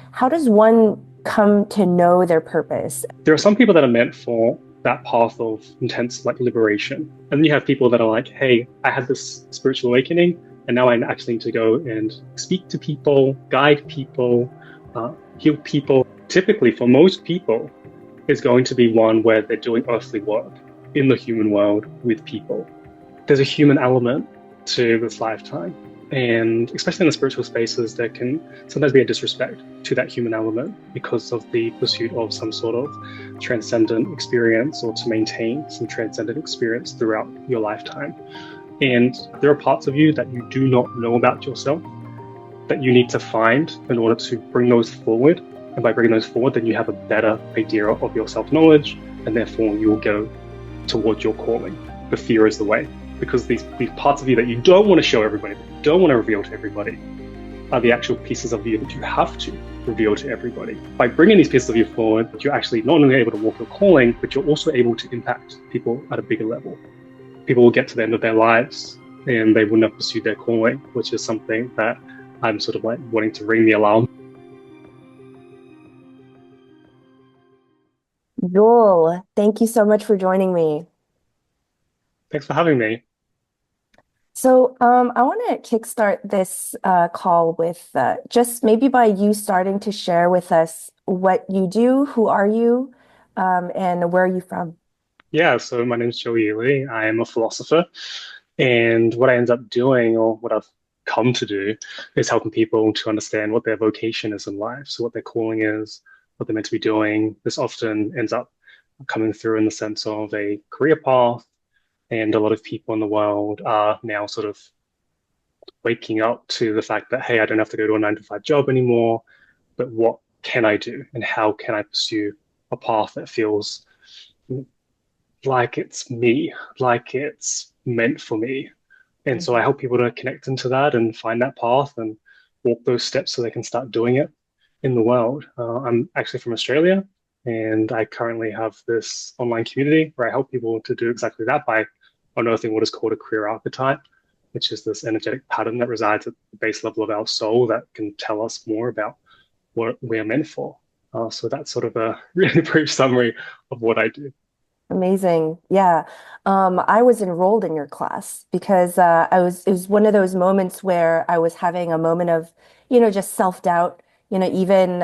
How does one come to know their purpose? There are some people that are meant for that path of intense like liberation. And then you have people that are like, hey, I had this spiritual awakening and now I actually need to go and speak to people, guide people, heal people. Typically, for most people, is going to be one where they're doing earthly work in the human world with people. There's a human element to this lifetime. And especially in the spiritual spaces, there can sometimes be a disrespect to that human element because of the pursuit of some sort of transcendent experience or to maintain some transcendent experience throughout your lifetime. And there are parts of you that you do not know about yourself that you need to find in order to bring those forward. And by bringing those forward, then you have a better idea of your self knowledge, and therefore you will go towards your calling. The fear is the way, because these parts of you that you don't want to show everybody, that you don't want to reveal to everybody, are the actual pieces of you that you have to reveal to everybody. By bringing these pieces of you forward, you're actually not only able to walk your calling, but you're also able to impact people at a bigger level. People will get to the end of their lives and they wouldn't have pursued their calling, which is something that I'm sort of like wanting to ring the alarm. Joel, thank you so much for joining me. Thanks for having me. I want to kickstart this call with just maybe by you starting to share with us what you do, who are you, and where are you from? Yeah, so my name's Joe Uili. I am a philosopher. And what I end up doing, or what I've come to do, is helping people to understand what their vocation is in life. So, what their calling is, what they're meant to be doing. This often ends up coming through in the sense of a career path. And a lot of people in the world are now sort of waking up to the fact that, hey, I don't have to go to a 9 to 5 job anymore, but what can I do? And how can I pursue a path that feels like it's me, like it's meant for me? And so I Mhm. help people to connect into that and find that path and walk those steps so they can start doing it in the world. I'm actually from Australia, and I currently have this online community where I help people to do exactly that by unearthing what is called a career archetype, which is this energetic pattern that resides at the base level of our soul that can tell us more about what we're meant for. So that's sort of a really brief summary of what I do. Amazing. Yeah. I was enrolled in your class because it was one of those moments where I was having a moment of, just self-doubt. Even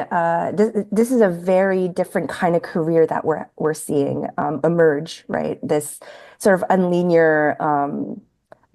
this is a very different kind of career that we're seeing emerge, right? This sort of unlinear,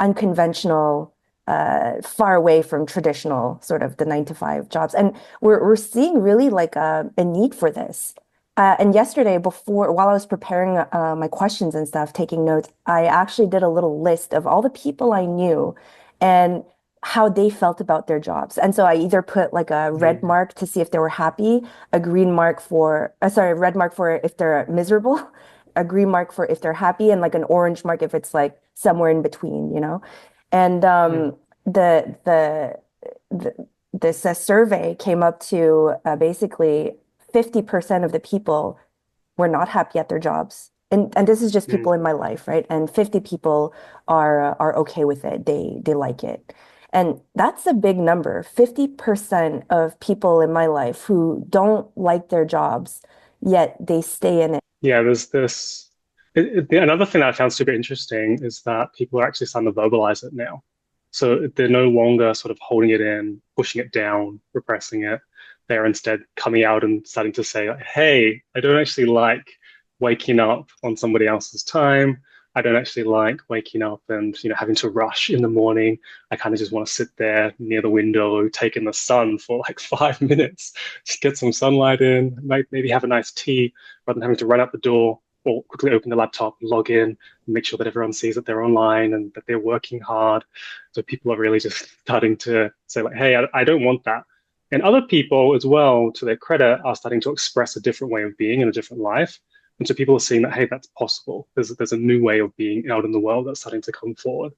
unconventional, far away from traditional sort of the 9 to 5 jobs. And we're seeing really like a need for this. And yesterday, while I was preparing my questions and stuff, taking notes, I actually did a little list of all the people I knew and how they felt about their jobs. And so I either put like a red Mm. mark to see if they were happy, a green mark for, sorry, a red mark for if they're miserable, a green mark for if they're happy, and like an orange mark if it's like somewhere in between. And Mm. the this survey came up to basically 50% of the people were not happy at their jobs. And this is just people Mm. in my life, right? And 50 people are okay with it. They like it. And that's a big number. 50% of people in my life who don't like their jobs, yet they stay in it. Yeah, there's this. Another thing that I found super interesting is that people are actually starting to verbalize it now. So they're no longer sort of holding it in, pushing it down, repressing it. They're instead coming out and starting to say, like, hey, I don't actually like waking up on somebody else's time. I don't actually like waking up and having to rush in the morning. I kind of just want to sit there near the window, take in the sun for like 5 minutes, just get some sunlight in, maybe have a nice tea rather than having to run out the door or quickly open the laptop, log in, make sure that everyone sees that they're online and that they're working hard. So people are really just starting to say like, hey, I don't want that. And other people as well, to their credit, are starting to express a different way of being in a different life. And so people are seeing that, hey, that's possible. There's a new way of being out in the world that's starting to come forward.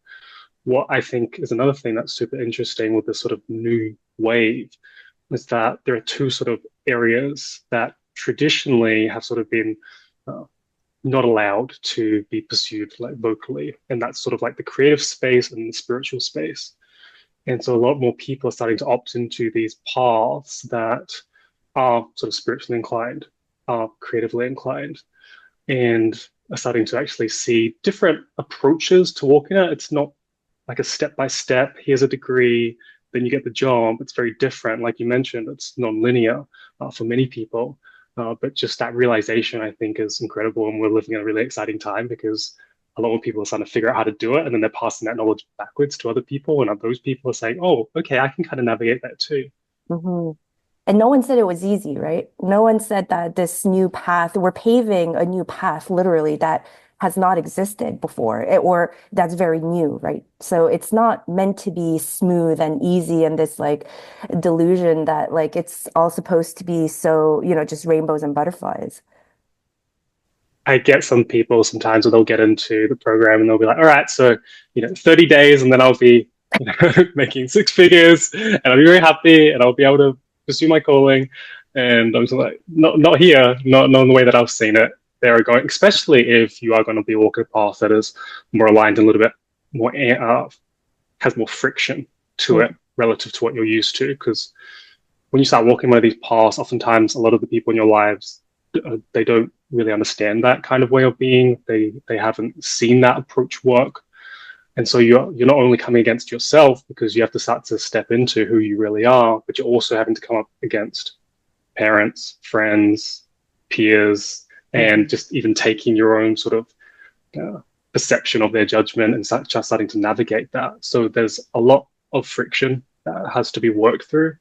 What I think is another thing that's super interesting with this sort of new wave is that there are two sort of areas that traditionally have sort of been uh, not allowed to be pursued like vocally, and that's sort of like the creative space and the spiritual space. And so a lot more people are starting to opt into these paths that are sort of spiritually inclined, are creatively inclined, and are starting to actually see different approaches to walking it. It's not like a step by step, here's a degree, then you get the job. It's very different. Like you mentioned, it's non-linear for many people. But just that realization, I think, is incredible. And we're living in a really exciting time because a lot of people are starting to figure out how to do it. And then they're passing that knowledge backwards to other people. And those people are saying, oh, okay, I can kind of navigate that too. Hmm. And no one said it was easy, right? No one said that this new path, we're paving a new path, literally, that has not existed before, or that's very new, right? So it's not meant to be smooth and easy and this like delusion that like it's all supposed to be so, just rainbows and butterflies. I get some people sometimes where they'll get into the program and they'll be like, all right, so, 30 days and then I'll be, making six figures and I'll be very happy and I'll be able to pursue my calling. And I'm just like, not here, not in the way that I've seen it. They're going, especially if you are going to be walking a path that is more aligned and a little bit more, has more friction to it relative to what you're used to. Because when you start walking one of these paths, oftentimes a lot of the people in your lives, they don't really understand that kind of way of being. They haven't seen that approach work, and so you're not only coming against yourself because you have to start to step into who you really are, but you're also having to come up against parents, friends, peers, and Mhm. just even taking your own sort of perception of their judgment and just starting to navigate that. So there's a lot of friction that has to be worked through.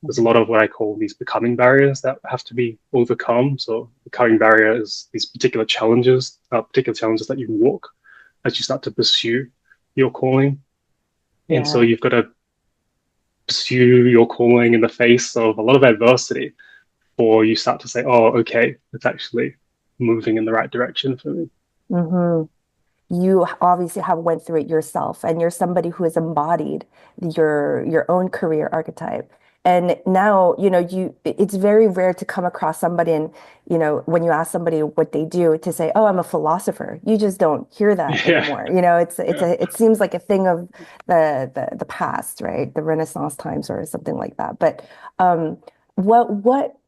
There's a lot of what I call these becoming barriers that have to be overcome. So becoming barrier is these particular challenges that you walk as you start to pursue your calling. And so Yeah. you've got to pursue your calling in the face of a lot of adversity, or you start to say, oh, okay, it's actually moving in the right direction for me. Hmm. You obviously have went through it yourself, and you're somebody who has embodied your own career archetype. And now, it's very rare to come across somebody and, when you ask somebody what they do to say, "Oh, I'm a philosopher." You just don't hear that Yeah. anymore. It seems like a thing of the past, right? The Renaissance times or something like that. But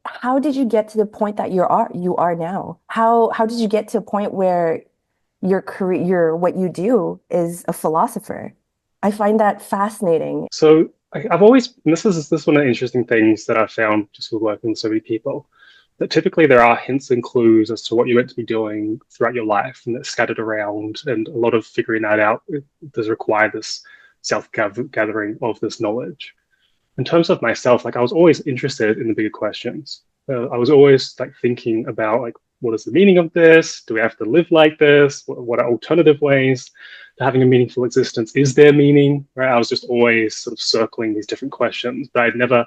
how did you get to the point that you are now? How did you get to a point where your career, what you do is a philosopher? I find that fascinating. So I've always, and this is one of the interesting things that I've found just with working with so many people, that typically there are hints and clues as to what you're meant to be doing throughout your life, and it's scattered around, and a lot of figuring that out does require this self-gathering of this knowledge. In terms of myself, like I was always interested in the bigger questions. I was always like thinking about like, what is the meaning of this? Do we have to live like this? What are alternative ways to having a meaningful existence? Is there meaning? Right? I was just always sort of circling these different questions, but I'd never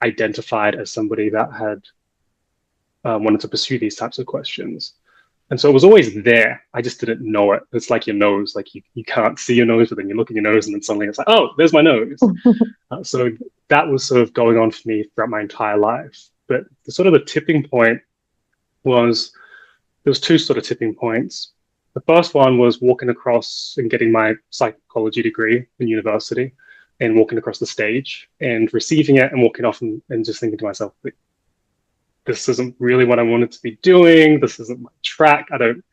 identified as somebody that had wanted to pursue these types of questions. And so it was always there. I just didn't know it. It's like your nose, like you can't see your nose, but then you look at your nose and then suddenly it's like, oh, there's my nose. So that was sort of going on for me throughout my entire life. But the sort of the tipping point was there was two sort of tipping points. The first one was walking across and getting my psychology degree in university and walking across the stage and receiving it and walking off and just thinking to myself, this isn't really what I wanted to be doing. This isn't my track. I don't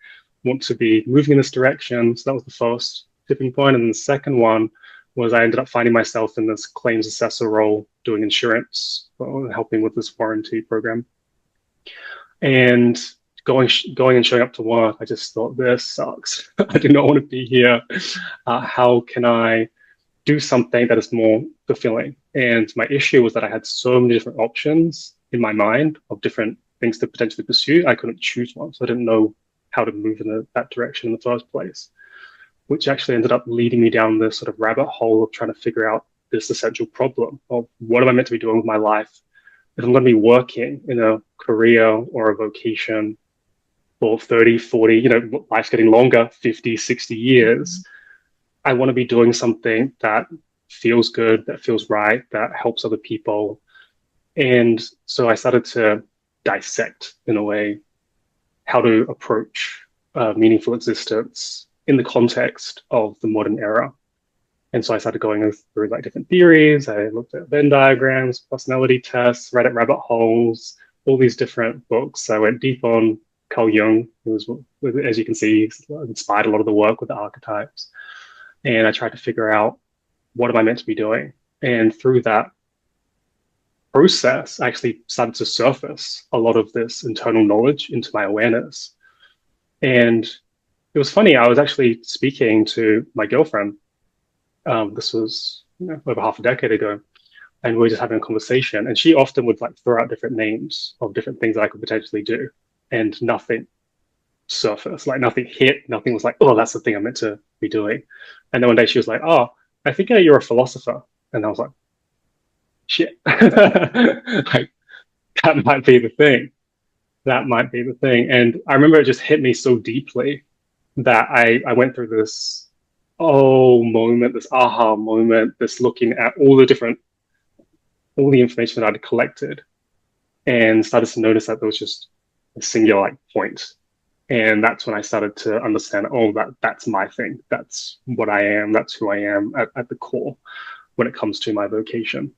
want to be moving in this direction. So that was the first tipping point. And the second one was I ended up finding myself in this claims assessor role doing insurance, helping with this warranty program. And going and showing up to work, I just thought, this sucks. I do not want to be here. How can I do something that is more fulfilling? And my issue was that I had so many different options in my mind of different things to potentially pursue. I couldn't choose one. So I didn't know how to move in that direction in the first place, which actually ended up leading me down this sort of rabbit hole of trying to figure out this essential problem of what am I meant to be doing with my life? If I'm going to be working in a career or a vocation for 30, 40, life's getting longer, 50, 60 years, I want to be doing something that feels good, that feels right, that helps other people. And so I started to dissect, in a way, how to approach meaningful existence in the context of the modern era. And so I started going through like different theories. I looked at Venn diagrams, personality tests, read at rabbit holes, all these different books. I went deep on Carl Jung, who was, as you can see, inspired a lot of the work with the archetypes. And I tried to figure out, what am I meant to be doing? And through that process, I actually started to surface a lot of this internal knowledge into my awareness. And it was funny, I was actually speaking to my girlfriend. This was over half a decade ago, and we were just having a conversation. And she often would like throw out different names of different things that I could potentially do, and nothing surfaced, like nothing hit, nothing was like, oh, that's the thing I'm meant to be doing. And then one day she was like, oh, I think you're a philosopher. And I was like, shit, like that might be the thing. That might be the thing. And I remember it just hit me so deeply that I went through this moment, this aha moment, this looking at all the information that I'd collected and started to notice that there was just a singular like point. And that's when I started to understand, oh, that's my thing. That's what I am. That's who I am at the core when it comes to my vocation.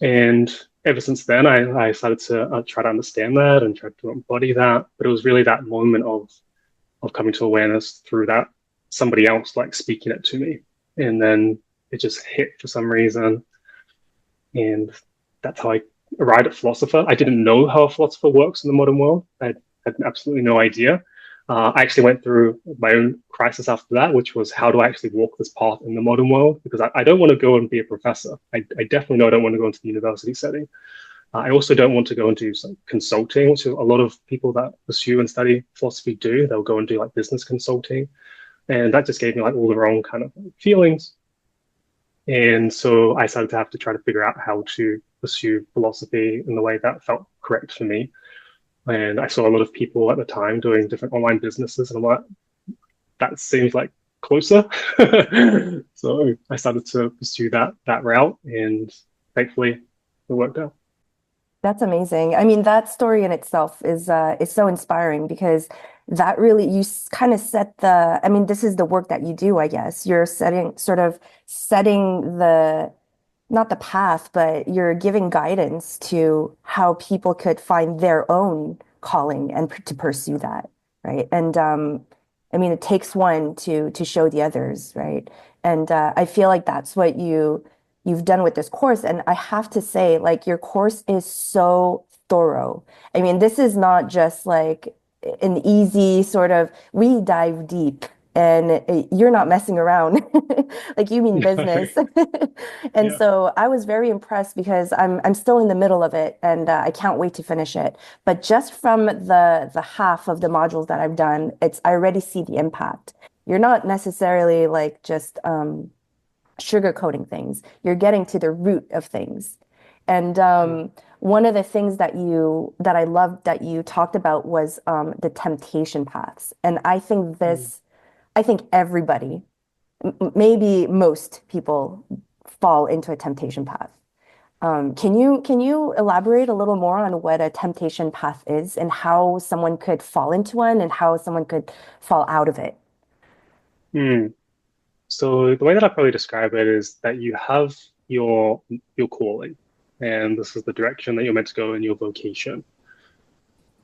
And ever since then, I started to try to understand that and try to embody that. But it was really that moment of coming to awareness through that somebody else like speaking it to me. And then it just hit for some reason. And that's how I arrived at philosopher. I didn't know how a philosopher works in the modern world. I had absolutely no idea. I actually went through my own crisis after that, which was, how do I actually walk this path in the modern world? Because I don't want to go and be a professor. I definitely know I don't want to go into the university setting. I also don't want to go and do some consulting, which a lot of people that pursue and study philosophy do. They'll go and do like business consulting. And that just gave me like all the wrong kind of feelings. And so I started to have to try to figure out how to pursue philosophy in the way that felt correct for me. And I saw a lot of people at the time doing different online businesses, and I'm like, that seems like closer. So I started to pursue that route, and thankfully it worked out. That's amazing. I mean, that story in itself is so inspiring because that really you kind of set the, I mean, this is the work that you do, I guess. You're setting the not the path, but you're giving guidance to how people could find their own calling and to pursue that, right? And I mean, it takes one to show the others, right? And I feel like that's what you've done with this course. And I have to say, like, your course is so thorough. I mean, this is not just like an easy sort of, we dive deep and you're not messing around. Like you mean business. And Yeah. so I was very impressed because I'm still in the middle of it and I can't wait to finish it. But just from the half of the modules that I've done, it's I already see the impact. You're not necessarily like just sugarcoating things. You're getting to the root of things. And one of the things that I loved that you talked about was the temptation paths. And I think everybody, maybe most people fall into a temptation path. Can you elaborate a little more on what a temptation path is and how someone could fall into one and how someone could fall out of it? Mm. So the way that I probably describe it is that you have your calling, and this is the direction that you're meant to go in your vocation.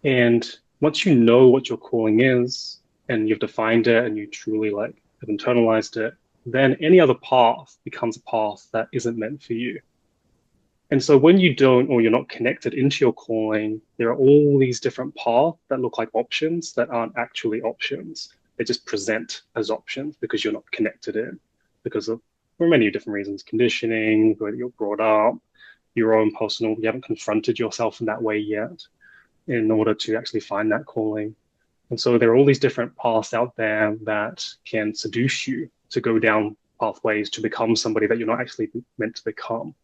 And once you know what your calling is, and you've defined it, and you truly like have internalized it, then any other path becomes a path that isn't meant for you. And so when you don't, or you're not connected into your calling, there are all these different paths that look like options that aren't actually options. They just present as options because you're not connected in, because of for many different reasons, conditioning, whether you're brought up, your own personal, you haven't confronted yourself in that way yet in order to actually find that calling. And so there are all these different paths out there that can seduce you to go down pathways to become somebody that you're not actually meant to become.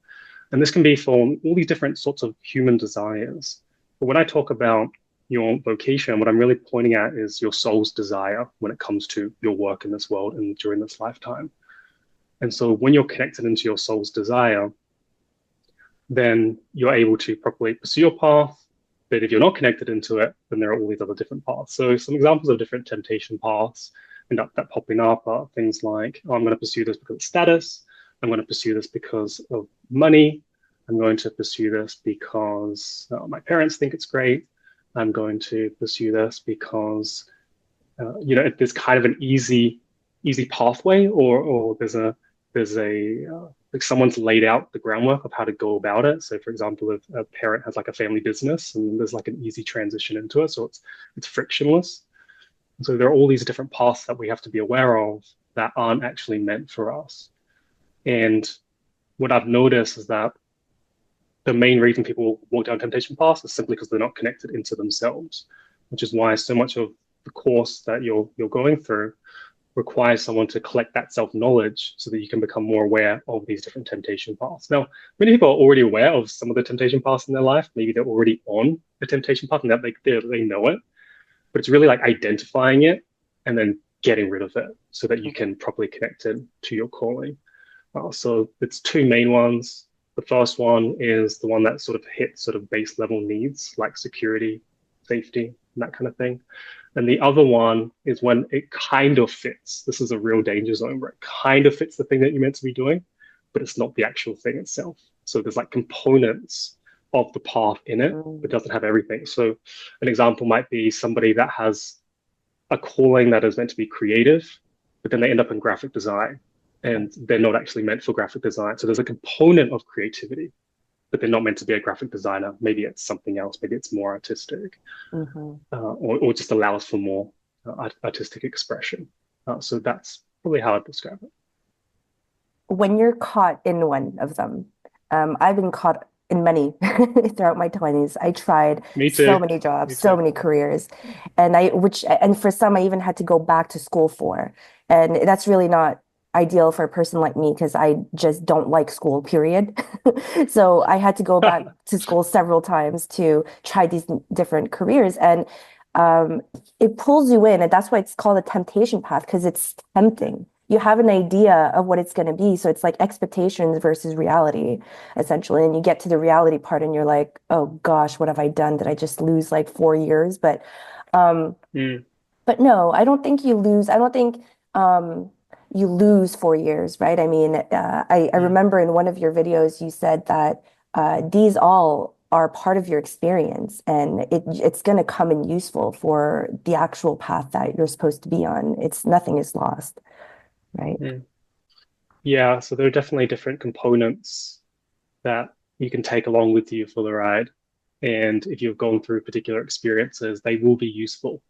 And this can be for all these different sorts of human desires. But when I talk about your vocation, what I'm really pointing at is your soul's desire when it comes to your work in this world and during this lifetime. And so when you're connected into your soul's desire, then you're able to properly pursue your path. But if you're not connected into it, then there are all these other different paths. So some examples of different temptation paths. end up that popping up are things like, oh, I'm going to pursue this because of status. I'm going to pursue this because of money. I'm going to pursue this because my parents think it's great. I'm going to pursue this because there's kind of an easy pathway, or there's a like someone's laid out the groundwork of how to go about it. So, for example, if a parent has like a family business, and there's like an easy transition into it, so it's frictionless. So there are all these different paths that we have to be aware of that aren't actually meant for us. And what I've noticed is that the main reason people walk down temptation paths is simply because they're not connected into themselves, which is why so much of the course that you're going through requires someone to collect that self-knowledge so that you can become more aware of these different temptation paths. Now, many people are already aware of some of the temptation paths in their life. Maybe they're already on a temptation path and that they know it, but it's really like identifying it and then getting rid of it so that you can properly connect it to your calling. So it's two main ones. The first one is the one that sort of hits sort of base level needs like security, safety, and that kind of thing. And the other one is when it kind of fits. This is a real danger zone where it kind of fits the thing that you're meant to be doing, but it's not the actual thing itself. So there's like components of the path in it, but doesn't have everything. So an example might be somebody that has a calling that is meant to be creative, but then they end up in graphic design and they're not actually meant for graphic design. So there's a component of creativity, but they're not meant to be a graphic designer. Maybe it's something else. Maybe it's more artistic, or just allows for more artistic expression. So that's probably how I'd describe it. When you're caught in one of them, I've been caught in many throughout my 20s. I tried Me so too. many Me jobs, so too. many careers, and for some I even had to go back to school for. And that's really not ideal for a person like me because I just don't like school, period. So I had to go back to school several times to try these different careers. And um, it pulls you in, and that's why it's called a temptation path because it's tempting. You have an idea of what it's going to be. So it's like expectations versus reality, essentially. And you get to the reality part and you're like, oh gosh, what have I done? Did I just lose like 4 years? Um, Mm, but no, I don't think you lose. I don't think you lose 4 years, right? I mean, I mm, remember in one of your videos you said that these all are part of your experience, and it's going to come in useful for the actual path that you're supposed to be on. It's nothing is lost, right? mm. Yeah, so there are definitely different components that you can take along with you for the ride. And if you've gone through particular experiences, they will be useful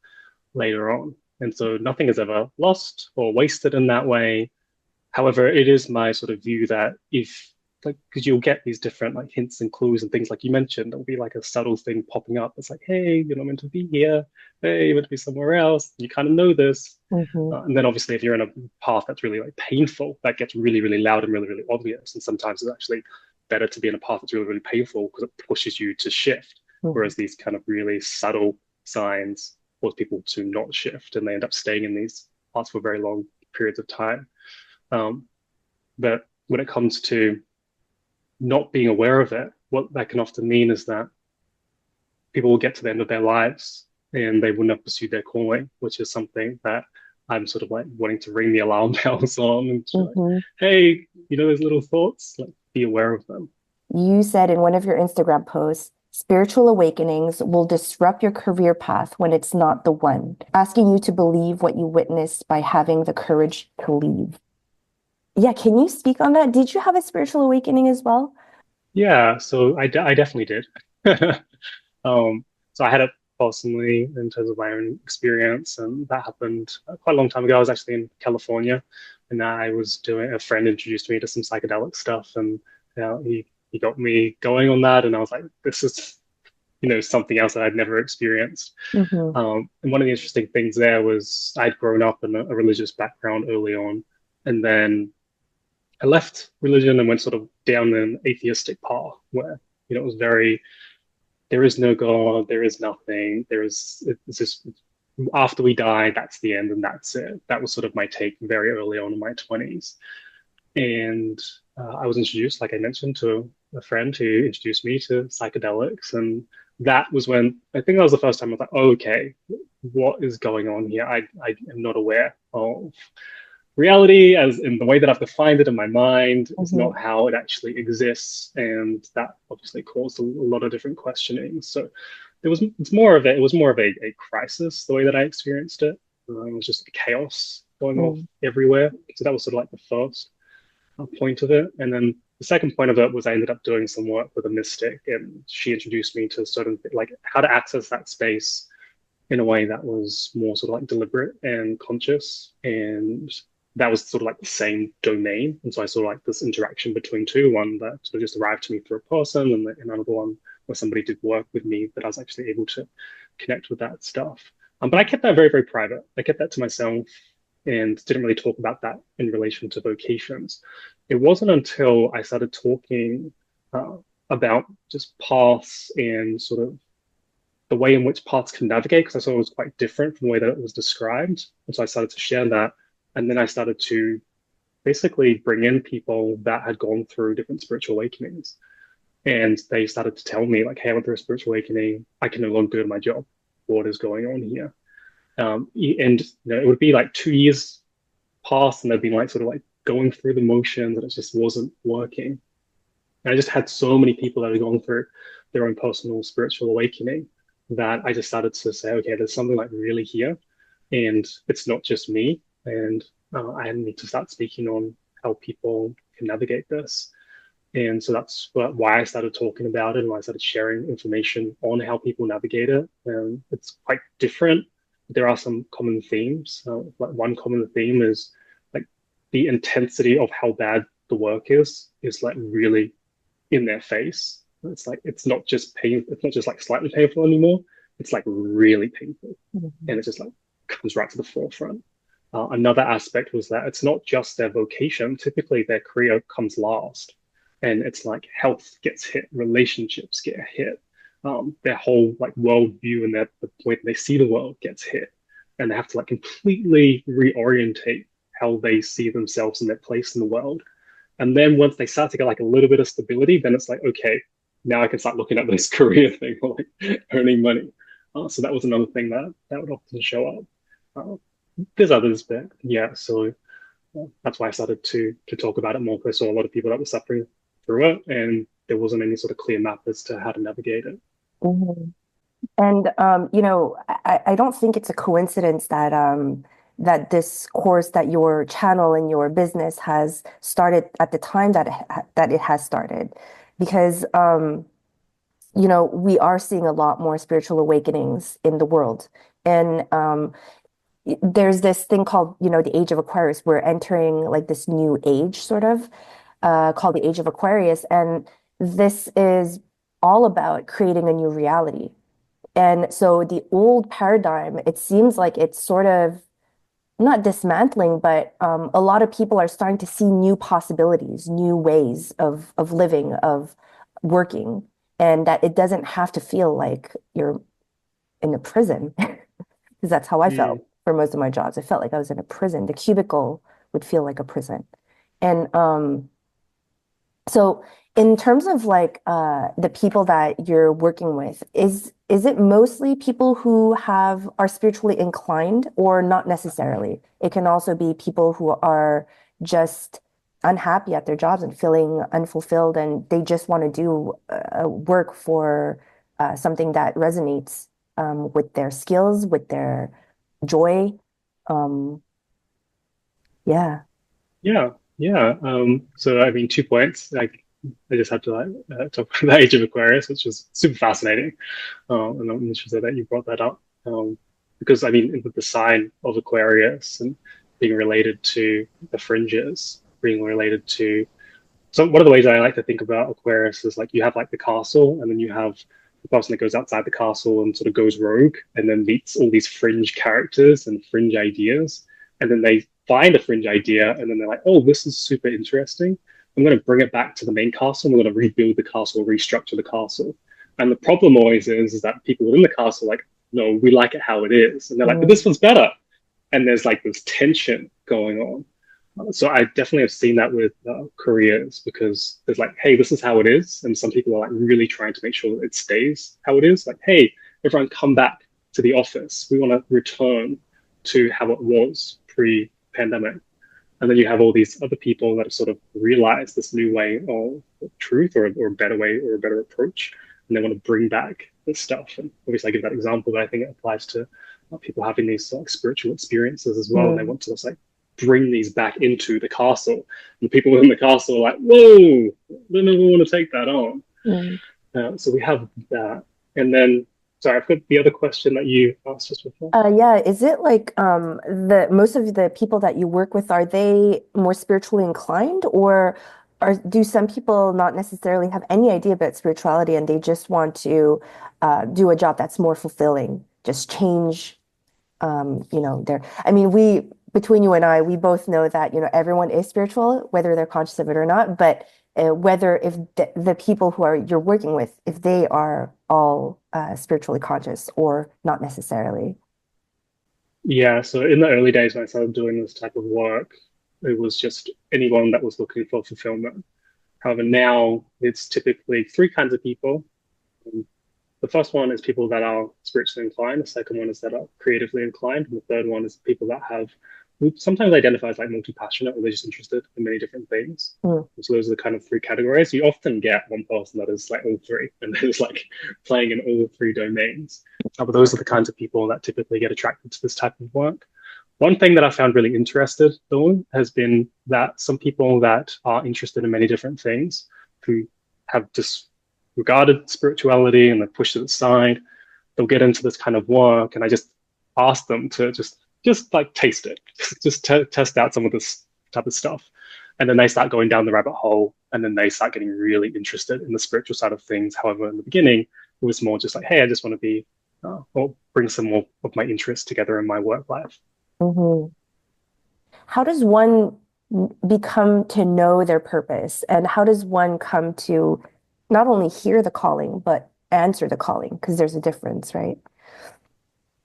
later on. And so nothing is ever lost or wasted in that way. However, it is my sort of view that if like because you'll get these different like hints and clues and things like you mentioned, there'll be like a subtle thing popping up. It's like, hey, you're not meant to be here. Hey, you're meant to be somewhere else. You kind of know this. Hmm. And then obviously if you're in a path that's really like painful, that gets really, really loud and really, really obvious. And sometimes it's actually better to be in a path that's really, really painful because it pushes you to shift. Hmm. Whereas these kind of really subtle signs cause people to not shift and they end up staying in these paths for very long periods of time. Um, but when it comes to not being aware of it, what that can often mean is that people will get to the end of their lives and they wouldn't have pursued their calling, which is something that I'm sort of like wanting to ring the alarm bells on and be like, Hmm. hey, those little thoughts, like be aware of them. You said in one of your Instagram posts, spiritual awakenings will disrupt your career path when it's not the one, asking you to believe what you witnessed by having the courage to leave. Yeah, can you speak on that? Did you have a spiritual awakening as well? Yeah, so I definitely did. So I had it personally in terms of my own experience, and that happened quite a long time ago. I was actually in California, and I was doing a friend introduced me to some psychedelic stuff, and he got me going on that, and I was like, this is something else that I'd never experienced. Hmm. And one of the interesting things there was I'd grown up in a religious background early on, and then I left religion and went sort of down an atheistic path where it was very there is no God, there is nothing, it's just after we die, that's the end and that's it. That was sort of my take very early on in my 20s. And I was introduced, like I mentioned, to a friend who introduced me to psychedelics. And that was when I think that was the first time I was like, oh, okay, what is going on here? I am not aware of reality as in the way that I've defined it in my mind is Hmm. not how it actually exists. And that obviously caused a lot of different questionings. So it was more of a crisis, the way that I experienced it. It was just chaos going off Mm. everywhere. So that was sort of like the first point of it. And then the second point of it was I ended up doing some work with a mystic, and she introduced me to certain like how to access that space in a way that was more sort of like deliberate and conscious. And that was sort of like the same domain. And so I saw like this interaction between two, one that sort of just arrived to me through a person, and another one where somebody did work with me that I was actually able to connect with that stuff. But I kept that very, very private. I kept that to myself and didn't really talk about that in relation to vocations. It wasn't until I started talking uh, about just paths and sort of the way in which paths can navigate, because I saw it was quite different from the way that it was described. And so I started to share that. And then I started to basically bring in people that had gone through different spiritual awakenings. And they started to tell me, like, hey, I went through a spiritual awakening. I can no longer do my job. What is going on here? And it would be like 2 years past, and they'd been like sort of like going through the motions, and it just wasn't working. And I just had so many people that had gone through their own personal spiritual awakening that I just started to say, okay, there's something like really here, and it's not just me. And I need to start speaking on how people can navigate this. And so that's why I started talking about it, and why I started sharing information on how people navigate it. It's quite different. There are some common themes. Like one common theme is like the intensity of how bad the work is like really in their face. It's like it's not just pain. It's not just like slightly painful anymore. It's like really painful, and it just like comes right to the forefront. Another aspect was that it's not just their vocation. Typically, their career comes last, and it's like health gets hit, relationships get hit, their whole like worldview and the way they see the world gets hit, and they have to like completely reorientate how they see themselves and their place in the world. And then once they start to get like a little bit of stability, then it's like, okay, now I can start looking at this career thing or like earning money. So that was another thing that would often show up. Uh, there's others, but yeah, so that's why I started to talk about it more because I saw a lot of people that were suffering through it, and there wasn't any sort of clear map as to how to navigate it. Mhm. And I don't think it's a coincidence that that this course, that your channel and your business has started at the time that that it has started, because we are seeing a lot more spiritual awakenings in the world, and there's this thing called, the age of Aquarius. We're entering like this new age, sort of, called the age of Aquarius, and this is all about creating a new reality. And so the old paradigm, it seems like it's sort of not dismantling, but a lot of people are starting to see new possibilities, new ways of living, of working, and that it doesn't have to feel like you're in a prison, because that's how I felt Mm, for most of my jobs. I felt like I was in a prison. The cubicle would feel like a prison. And so in terms of like the people that you're working with, is it mostly people who are spiritually inclined, or not necessarily? It can also be people who are just unhappy at their jobs and feeling unfulfilled, and they just want to do work for something that resonates with their skills, with their joy. Um, yeah. yeah, yeah. So I mean, 2 points. Like I just had to like talk about the age of Aquarius, which was super fascinating. And I'm interested that you brought that up. Because I mean, with the sign of Aquarius and being related to the fringes, being related to so one of the ways I like to think about Aquarius is like you have like the castle, and then you have the person that goes outside the castle and sort of goes rogue, and then meets all these fringe characters and fringe ideas, and then they find a fringe idea, and then they're like, "Oh, this is super interesting. I'm going to bring it back to the main castle. And we're going to rebuild the castle, restructure the castle." And the problem always is that people within the castle are like, "No, we like it how it is," and they're like, "But Mm, this one's better." And there's like this tension going on. So I definitely have seen that with careers because there's like, hey, this is how it is, and some people are like really trying to make sure that it stays how it is. Like, hey, everyone, come back. to the office. We want to return to how it was pre-pandemic. And then you have all these other people that have sort of realized this new way of truth, or a better way, or a better approach, and they want to bring back this stuff. And obviously, I give that example, but I think it applies to people having these spiritual experiences as well. And they Mm, want to just like bring these back into the castle. And the people within the castle are like, whoa, I don't ever want to take that on. mm. So we have that. And then, sorry, I forgot the other question that you asked just before. Yeah, is it like the most of the people that you work with, are they more spiritually inclined, or do some people not necessarily have any idea about spirituality and they just want to do a job that's more fulfilling, just change their, I mean, we, between you and I, we both know that, everyone is spiritual, whether they're conscious of it or not, but whether if the people who are you're working with, if they are all spiritually conscious or not necessarily. Yeah, so in the early days when I started doing this type of work, it was just anyone that was looking for fulfillment. However, now it's typically three kinds of people. Um, The first one is people that are spiritually inclined. The second one is that are creatively inclined. And the third one is people that have, who sometimes identify as like multi-passionate, or they're just interested in many different things. Mm. So those are the kind of three categories. You often get one person that is like all three, and then it's like playing in all three domains. But those are the kinds of people that typically get attracted to this type of work. One thing that I found really interested though has been that some people that are interested in many different things, who have disregarded spirituality and they've pushed it aside, they'll get into this kind of work, and I just ask them to just like taste it, just test out some of this type of stuff, and then they start going down the rabbit hole, and then they start getting really interested in the spiritual side of things. However, in the beginning, it was more just like, hey, I just want to be or bring some more of my interests together in my work life. Mhm. How does one become to know their purpose? And how does one come to not only hear the calling, but answer the calling? Because there's a difference, right?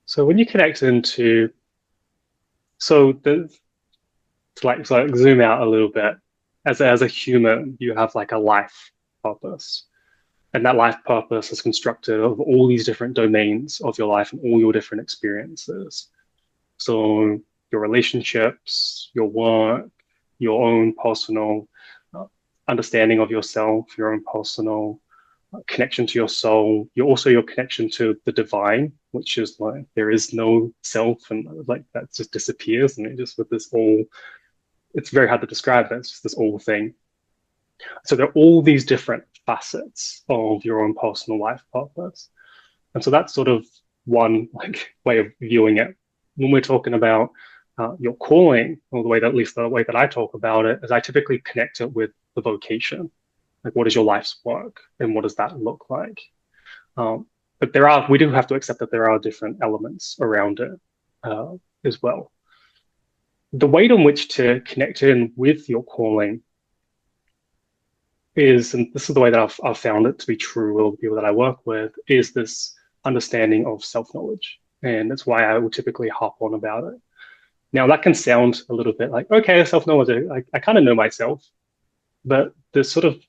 So when you connect into so the to like zoom out a little bit, as a human, you have like a life purpose. And that life purpose is constructed of all these different domains of your life and all your different experiences. So your relationships, your work, your own personal uh, understanding of yourself, your own personal connection to your soul. You're also your connection to the divine, which is like there is no self, and like that just disappears, and it just with this all. It's very hard to describe. It's just this all thing. So there are all these different facets of your own personal life purpose. And so that's sort of one like way of viewing it. When we're talking about your calling, or the way that, at least the way that I talk about it, is I typically connect it with the vocation. Like, what is your life's work, and what does that look like? But we do have to accept that there are different elements around it uh, as well. The way in which to connect in with your calling is, and this is the way that I've found it to be true with all the people that I work with, is this understanding of self-knowledge. And that's why I will typically harp on about it. Now, that can sound a little bit like, okay, self-knowledge, I kind of know myself, but the sort of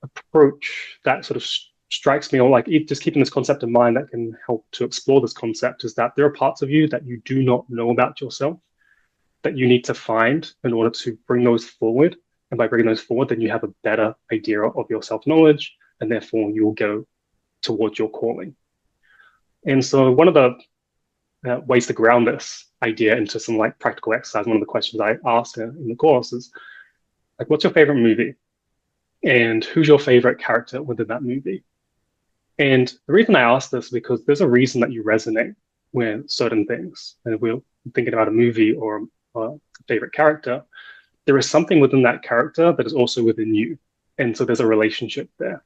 approach that sort of strikes me, or like just keeping this concept in mind that can help to explore this concept, is that there are parts of you that you do not know about yourself that you need to find in order to bring those forward. And by bringing those forward, then you have a better idea of your self-knowledge, and therefore you will go towards your calling. And so one of the ways to ground this idea into some like practical exercise, one of the questions I asked in the course is like, what's your favorite movie? And who's your favorite character within that movie? And the reason I ask this is because there's a reason that you resonate with certain things. And if we're thinking about a movie or a favorite character, there is something within that character that is also within you. And so there's a relationship there.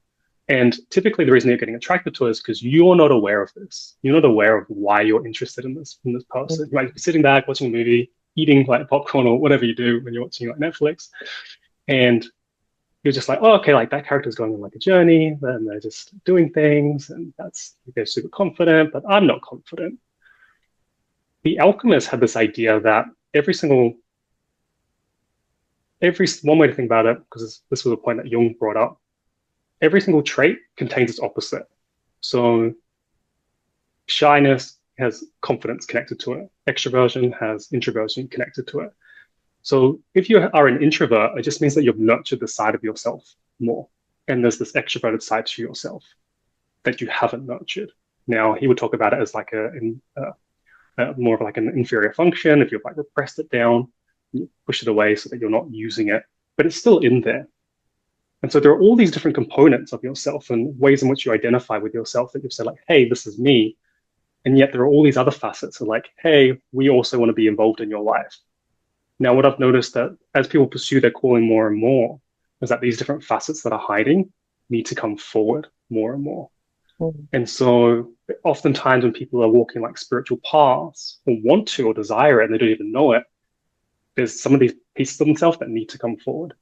And typically the reason you're getting attracted to it is because you're not aware of this. You're not aware of why you're interested in this person. You might be sitting back watching a movie, eating like popcorn or whatever you do when you're watching like Netflix. And you're just like, oh, okay, like that character's going on like a journey, and they're just doing things, and they're super confident, but I'm not confident. The alchemists had this idea that every one way to think about it, because this was a point that Jung brought up, every single trait contains its opposite. So shyness has confidence connected to it. Extroversion has introversion connected to it. So if you are an introvert, it just means that you've nurtured the side of yourself more. And there's this extroverted side to yourself that you haven't nurtured. Now, he would talk about it as like more of like an inferior function. If you've like repressed it down, you push it away so that you're not using it, but it's still in there. And so there are all these different components of yourself and ways in which you identify with yourself that you've said like, hey, this is me. And yet there are all these other facets of like, hey, we also want to be involved in your life. Now, what I've noticed that as people pursue their calling more and more, is that these different facets that are hiding need to come forward more and more. Mm. And so oftentimes when people are walking like spiritual paths or want to or desire it and they don't even know it, there's some of these pieces of themselves that need to come forward.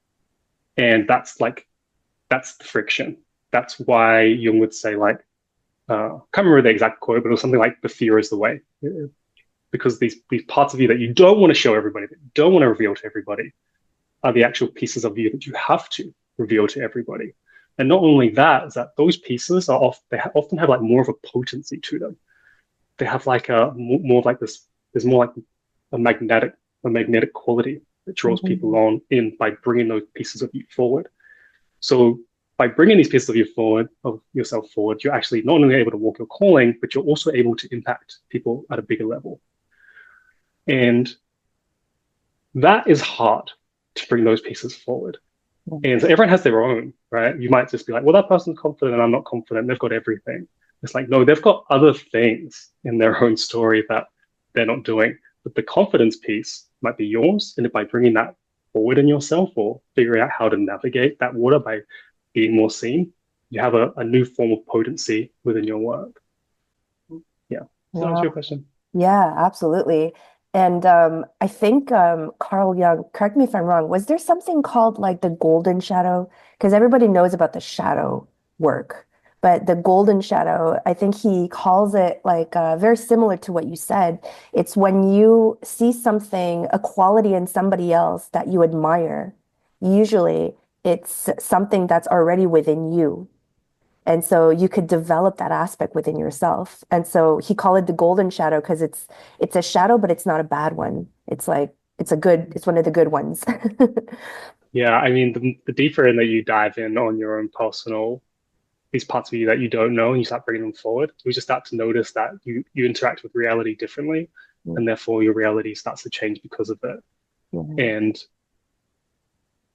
And that's the friction. That's why Jung would say like, can't remember the exact quote, but it was something like the fear is the way. Because these parts of you that you don't want to show everybody, that you don't want to reveal to everybody, are the actual pieces of you that you have to reveal to everybody. And not only that, is that those pieces are often have like more of a potency to them. They have like a more of like this. There's more like a magnetic quality that draws people Mhm. on in by bringing those pieces of you forward. So by bringing these pieces of you forward, of yourself forward, you're actually not only able to walk your calling, but you're also able to impact people at a bigger level. And that is hard to bring those pieces forward. And so everyone has their own, right? You might just be like, well, that person's confident and I'm not confident. They've got everything. It's like, no, they've got other things in their own story that they're not doing. But the confidence piece might be yours. And by bringing that forward in yourself or figuring out how to navigate that water by being more seen, you have a new form of potency within your work. Yeah. Does that answer your Wow. question? Yeah, absolutely. And I think Carl Jung, correct me if I'm wrong, was there something called like the golden shadow? Because everybody knows about the shadow work, but the golden shadow, I think he calls it like very similar to what you said. It's when you see something, a quality in somebody else that you admire. Usually it's something that's already within you. And so you could develop that aspect within yourself. And so he called it the golden shadow because it's a shadow, but it's not a bad one. It's like it's one of the good ones. Yeah, I mean, the deeper in that you dive in on your own personal, these parts of you that you don't know, and you start bringing them forward, you just start to notice that you interact with reality differently, and therefore your reality starts to change because of it. Yeah. And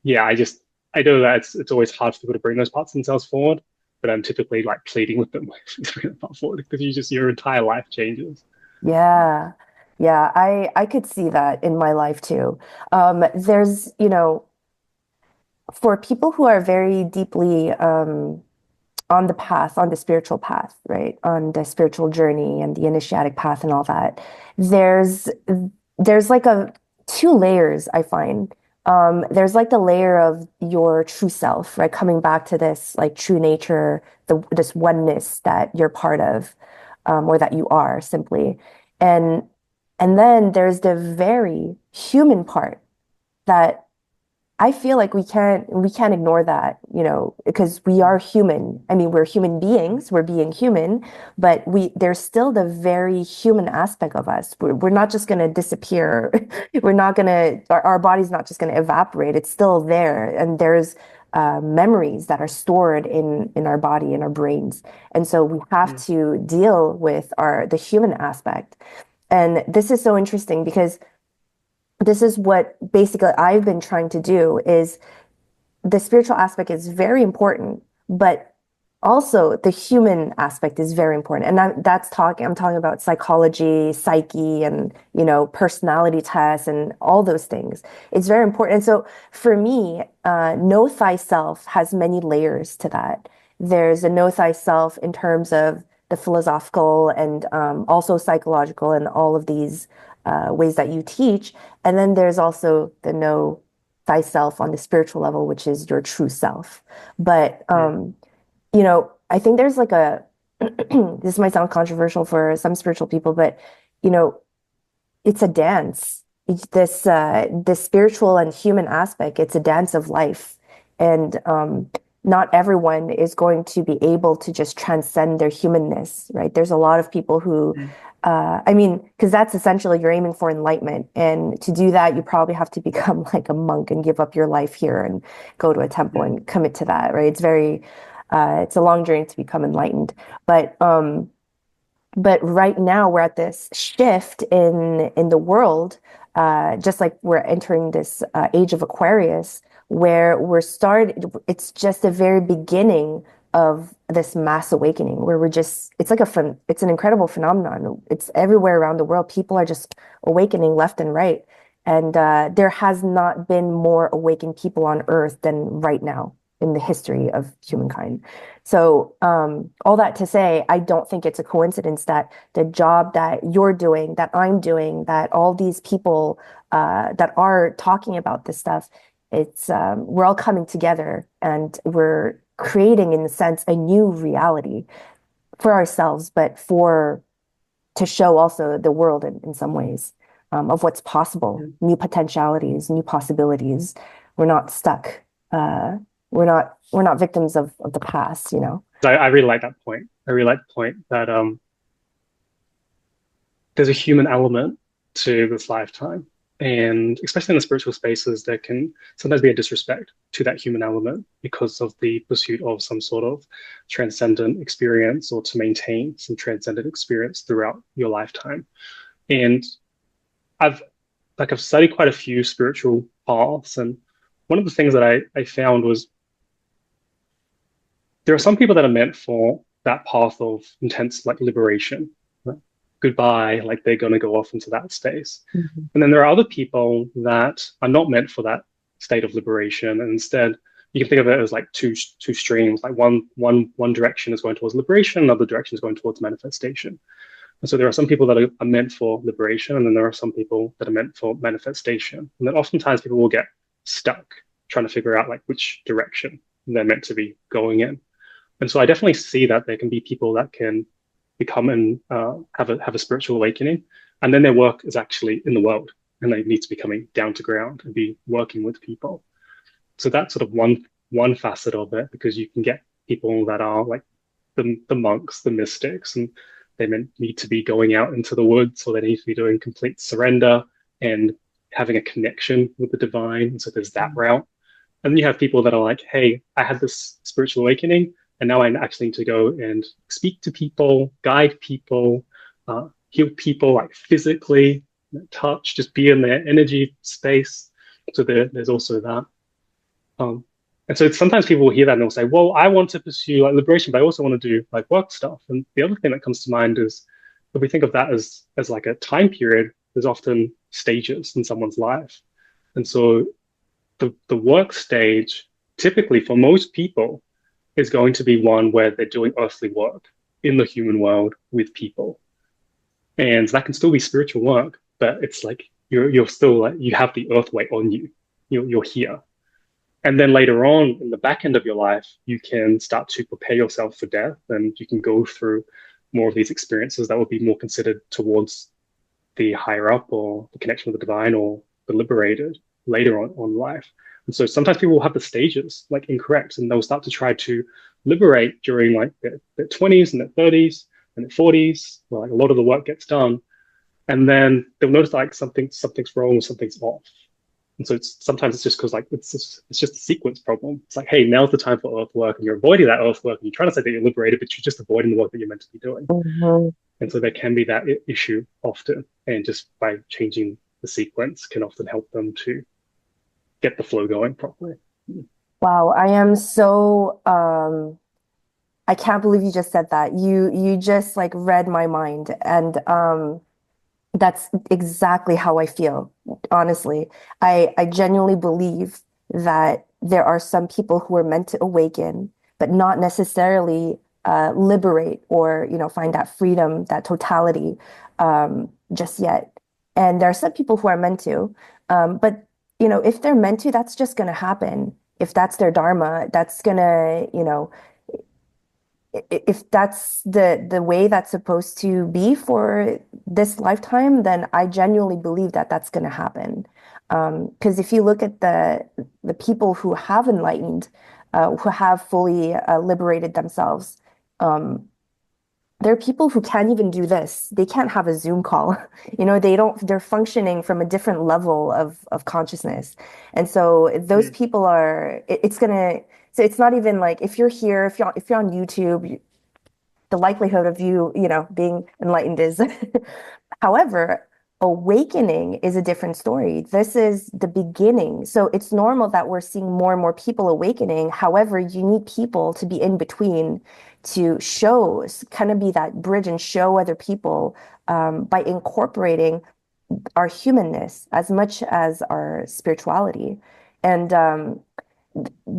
yeah, I know that it's always hard for people to bring those parts of themselves forward, but I'm typically like pleading with them to bring that part forward because your entire life changes. Yeah. Yeah, I could see that in my life too. There's, for people who are very deeply on the path, on the spiritual path, right? On the spiritual journey and the initiatic path and all that. There's there's like a two layers, I find. There's like the layer of your true self, right? Coming back to this like true nature, this oneness that you're part of, or that you are simply. And and then there's the very human part that I feel like we can't ignore that, because we are human. I mean, we're human beings, we're being human, but there's still the very human aspect of us. We're not just going to disappear. We're not going to our body's not just going to evaporate. It's still there, and there's memories that are stored in our body, in our brains. And so we have Mm, to deal with the human aspect. And this is so interesting because this is what basically I've been trying to do is the spiritual aspect is very important, but also the human aspect is very important. And I'm talking about psychology, psyche, and, personality tests and all those things. It's very important. And so for me, know thyself has many layers to that. There's a know thyself in terms of the philosophical and also psychological and all of these ways that you teach. And then there's also the know thyself on the spiritual level, which is your true self. But mm, I think there's like this might sound controversial for some spiritual people, but you know, it's a dance. This spiritual and human aspect, it's a dance of life. And not everyone is going to be able to just transcend their humanness, right? There's a lot of people who, I mean, because that's essentially you're aiming for enlightenment. And to do that, you probably have to become like a monk and give up your life here and go to a temple Mm. and commit to that, right? It's a long journey to become enlightened. But but right now we're at this shift in the world, just like we're entering this age of Aquarius, where it's just the very beginning of this mass awakening, where it's an incredible phenomenon. It's everywhere around the world. People are just awakening left and right. And there has not been more awakened people on Earth than right now in the history of humankind. So, all that to say, I don't think it's a coincidence that the job that you're doing, that I'm doing, that all these people that are talking about this stuff, we're all coming together and we're creating, in a sense, a new reality for ourselves, but for to show also the world in some ways, of what's possible, new potentialities, new possibilities. We're not stuck. We're not victims of the past, you know? I really like that point. I really like the point that there's a human element to this lifetime. And especially in the spiritual spaces, there can sometimes be a disrespect to that human element because of the pursuit of some sort of transcendent experience or to maintain some transcendent experience throughout your lifetime. And I've I've studied quite a few spiritual paths, and one of the things that I found was there are some people that are meant for that path of intense like liberation. Like, goodbye, like they're going to go off into that space. Mhm. And then there are other people that are not meant for that state of liberation. And instead, you can think of it as like two streams. Like one direction is going towards liberation, another direction is going towards manifestation. And so there are some people that are meant for liberation, and then there are some people that are meant for manifestation. And then oftentimes people will get stuck trying to figure out like which direction they're meant to be going in. And so I definitely see that there can be people that can become and have a spiritual awakening, and then their work is actually in the world, and they need to be coming down to ground and be working with people. So that's sort of one facet of it, because you can get people that are like the monks, the mystics, and they need to be going out into the woods, or they need to be doing complete surrender and having a connection with the divine. And so there's that route. And then you have people that are like, hey, I had this spiritual awakening, and now I actually need to go and speak to people, guide people, heal people like physically, touch, just be in their energy space. So there's also that. Um, and so sometimes people will hear that and they'll say, well, I want to pursue like liberation, but I also want to do like work stuff. And the other thing that comes to mind is if we think of that as like a time period, there's often stages in someone's life. And so the work stage, typically for most people, is going to be one where they're doing earthly work in the human world with people. And that can still be spiritual work, but it's like you're still like you have the earth weight on you. You're here. And then later on in the back end of your life, you can start to prepare yourself for death, and you can go through more of these experiences that would be more considered towards the higher up or the connection with the divine or the liberated later on life. And so sometimes people will have the stages like incorrect, and they'll start to try to liberate during like their 20s and their 30s and their 40s, where like a lot of the work gets done. And then they'll notice like something's wrong, something's off. And so sometimes it's just because like it's just a sequence problem. It's like, hey, now's the time for earth work, and you're avoiding that earth work, and you're trying to say that you're liberated, but you're just avoiding the work that you're meant to be doing. Mhm. And so there can be that issue often, and just by changing the sequence can often help them to get the flow going properly. Wow, I can't believe you just said that. You just like read my mind, and that's exactly how I feel, honestly. I genuinely believe that there are some people who are meant to awaken, but not necessarily liberate or, you know, find that freedom, that totality just yet. And there are some people who are meant to. But, you know, if they're meant to, that's just going to happen. If that's their dharma, that's going to, you know, if that's the way that's supposed to be for this lifetime, then I genuinely believe that that's going to happen. Because if you look at the people who have enlightened, who have fully liberated themselves. Um, there are people who can't even do this. They can't have a Zoom call. They're functioning from a different level of consciousness. And so those Mm, people so it's not even like if you're here, if you're on YouTube, the likelihood of you being enlightened is. However, awakening is a different story. This is the beginning. So it's normal that we're seeing more and more people awakening. However, you need people to be in between to show, kind of be that bridge and show other people by incorporating our humanness as much as our spirituality. And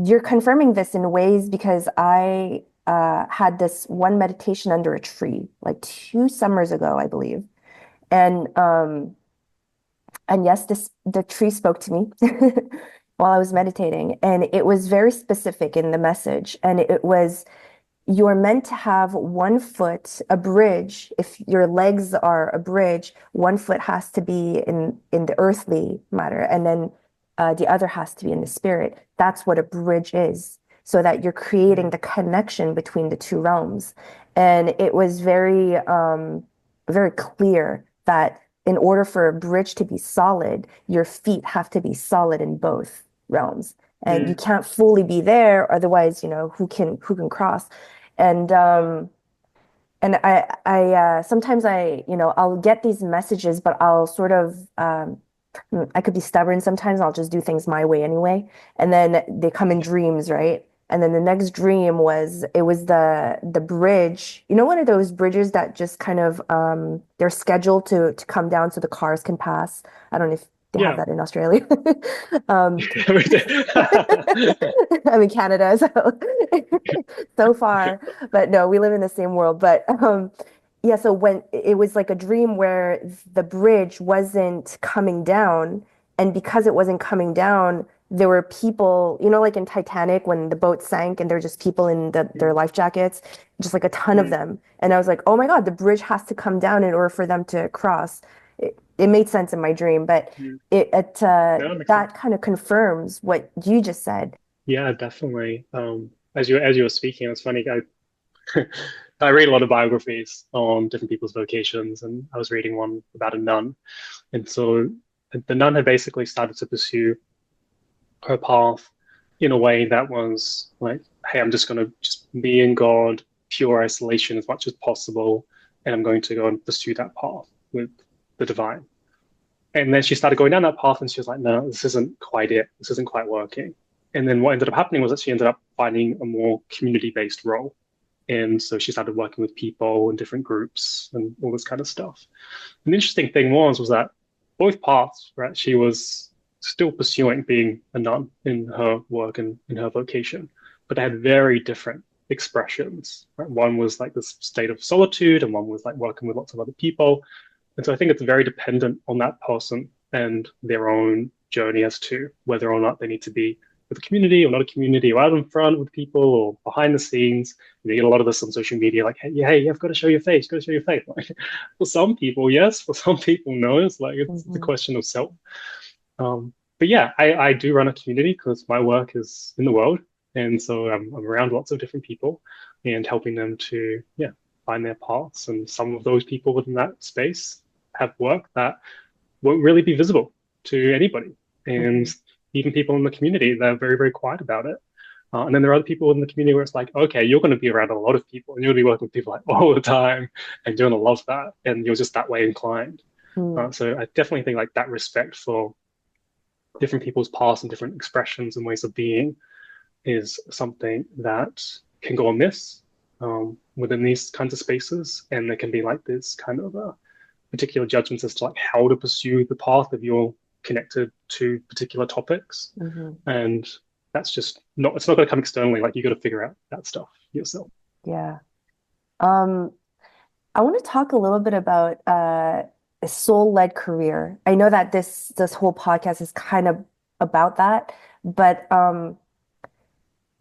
you're confirming this in ways because I had this one meditation under a tree like 2 summers ago, I believe. And yes, the tree spoke to me while I was meditating, and it was very specific in the message. And it was you're meant to have one foot, a bridge. If your legs are a bridge, one foot has to be in the earthly matter, and then the other has to be in the spirit. That's what a bridge is, so that you're creating mm, the connection between the two realms. And it was very clear that in order for a bridge to be solid, your feet have to be solid in both realms. And you mm, can't fully be there, otherwise, who can cross? And sometimes I'll get these messages, but I'll sort of I could be stubborn sometimes. I'll just do things my way anyway. And then they come in dreams, right? And then the next dream was the bridge. You know, one of those bridges that just kind of they're scheduled to come down so the cars can pass. I don't know if they have yeah. that in Australia. Um, I'm in Canada, so so far, but no, we live in the same world. But yeah, so when it was like a dream where the bridge wasn't coming down, and because it wasn't coming down, there were people, like in Titanic when the boat sank and there were just people in their Mm, life jackets, just like a ton of mm, them. And I was like, oh my God, the bridge has to come down in order for them to cross. It made sense in my dream, but mm. No, that makes sense. that kind of confirms what you just said. Yeah, definitely. As you were speaking, it's funny. I read a lot of biographies on different people's vocations, and I was reading one about a nun. And so the nun had basically started to pursue her path in a way that was like, hey, I'm just going to just be in God, pure isolation as much as possible, and I'm going to go and pursue that path with the divine. And then she started going down that path, and she was like, no, this isn't quite it. This isn't quite working. And then what ended up happening was that she ended up finding a more community-based role. And so she started working with people in different groups and all this kind of stuff. And the interesting thing was that both paths, right? She was still pursuing being a nun in her work and in her vocation, but they had very different expressions. Right? One was like this state of solitude, and one was like working with lots of other people. And so I think it's very dependent on that person and their own journey as to whether or not they need to be with a community or not a community, or out in front with people or behind the scenes. You get a lot of this on social media, like, hey, you've got to show your face, you've got to show your face. Like, for some people, yes, for some people, no. It's like it's a Mhm. question of self. But yeah, I do run a community because my work is in the world, and so I'm around lots of different people and helping them to find their paths. And some of those people within that space have work that won't really be visible to anybody. And Mhm. even people in the community, they're very, very quiet about it. And then there are other people in the community where it's like, okay, you're going to be around a lot of people and you'll be working with people like all the time and you're going to love that. And you're just that way inclined. Mm. So I definitely think like that respect for different people's paths and different expressions and ways of being is something that can go amiss within these kinds of spaces. And there can be like this kind of particular judgments as to like how to pursue the path if you're connected to particular topics. Mhm. And that's just not, it's not going to come externally. Like you got to figure out that stuff yourself. Yeah. Um, I want to talk a little bit about a soul-led career. I know that this whole podcast is kind of about that, but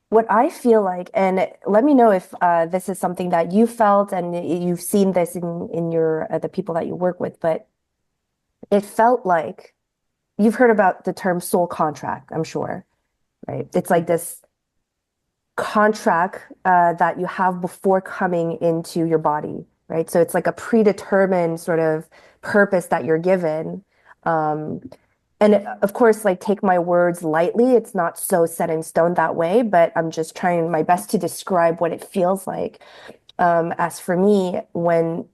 what I feel like, and let me know if this is something that you felt and you've seen this in your the people that you work with, but it felt like you've heard about the term soul contract, I'm sure, right? It's like this. contract that you have before coming into your body, right? So it's like a predetermined sort of purpose that you're given. Um, and of course, like take my words lightly. It's not so set in stone that way, but I'm just trying my best to describe what it feels like. As for me, when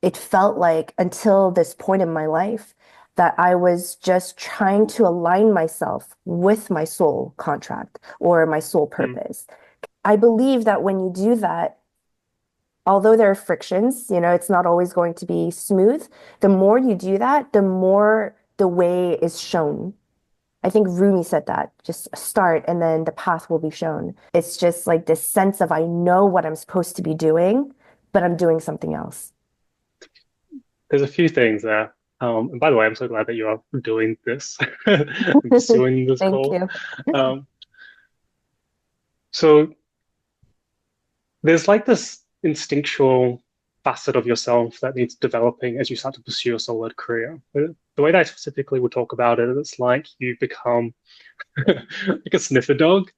it felt like until this point in my life that I was just trying to align myself with my soul contract or my soul Mm. purpose. I believe that when you do that, although there are frictions, it's not always going to be smooth. The more you do that, the more the way is shown. I think Rumi said that, just start and then the path will be shown. It's just like this sense of I know what I'm supposed to be doing, but I'm doing something else. There's a few things there. And by the way, I'm so glad that you are doing this and pursuing this Thank goal. you. Um, so there's like this instinctual facet of yourself that needs developing as you start to pursue a soul-led career. The way that I specifically would talk about it, it's like you become like a sniffer dog,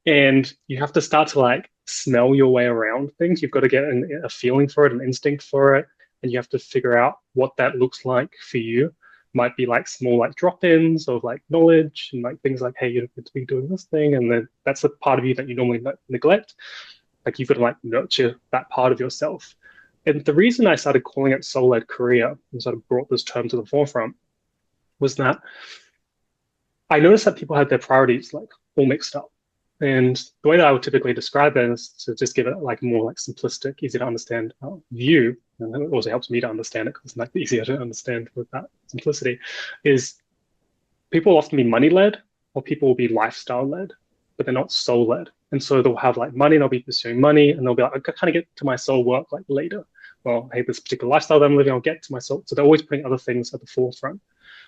and you have to start to like smell your way around things. You've got to get a feeling for it, an instinct for it, and you have to figure out what that looks like for you. Might be like small like drop-ins of like knowledge and like things like, hey, you're meant to be doing this thing, and then that's the part of you that you normally neglect. Like you've got to like nurture that part of yourself. And the reason I started calling it soul-led career and sort of brought this term to the forefront was that I noticed that people had their priorities like all mixed up. And the way that I would typically describe it is to just give it like more like simplistic, easy to understand view. And it also helps me to understand it because it's like easier to understand with that simplicity. Is people will often be money led or people will be lifestyle led, but they're not soul led. And so they'll have like money and they'll be pursuing money and they'll be like, I kind of get to my soul work like later. Well, hey, this particular lifestyle that I'm living, I'll get to my soul. So they're always putting other things at the forefront.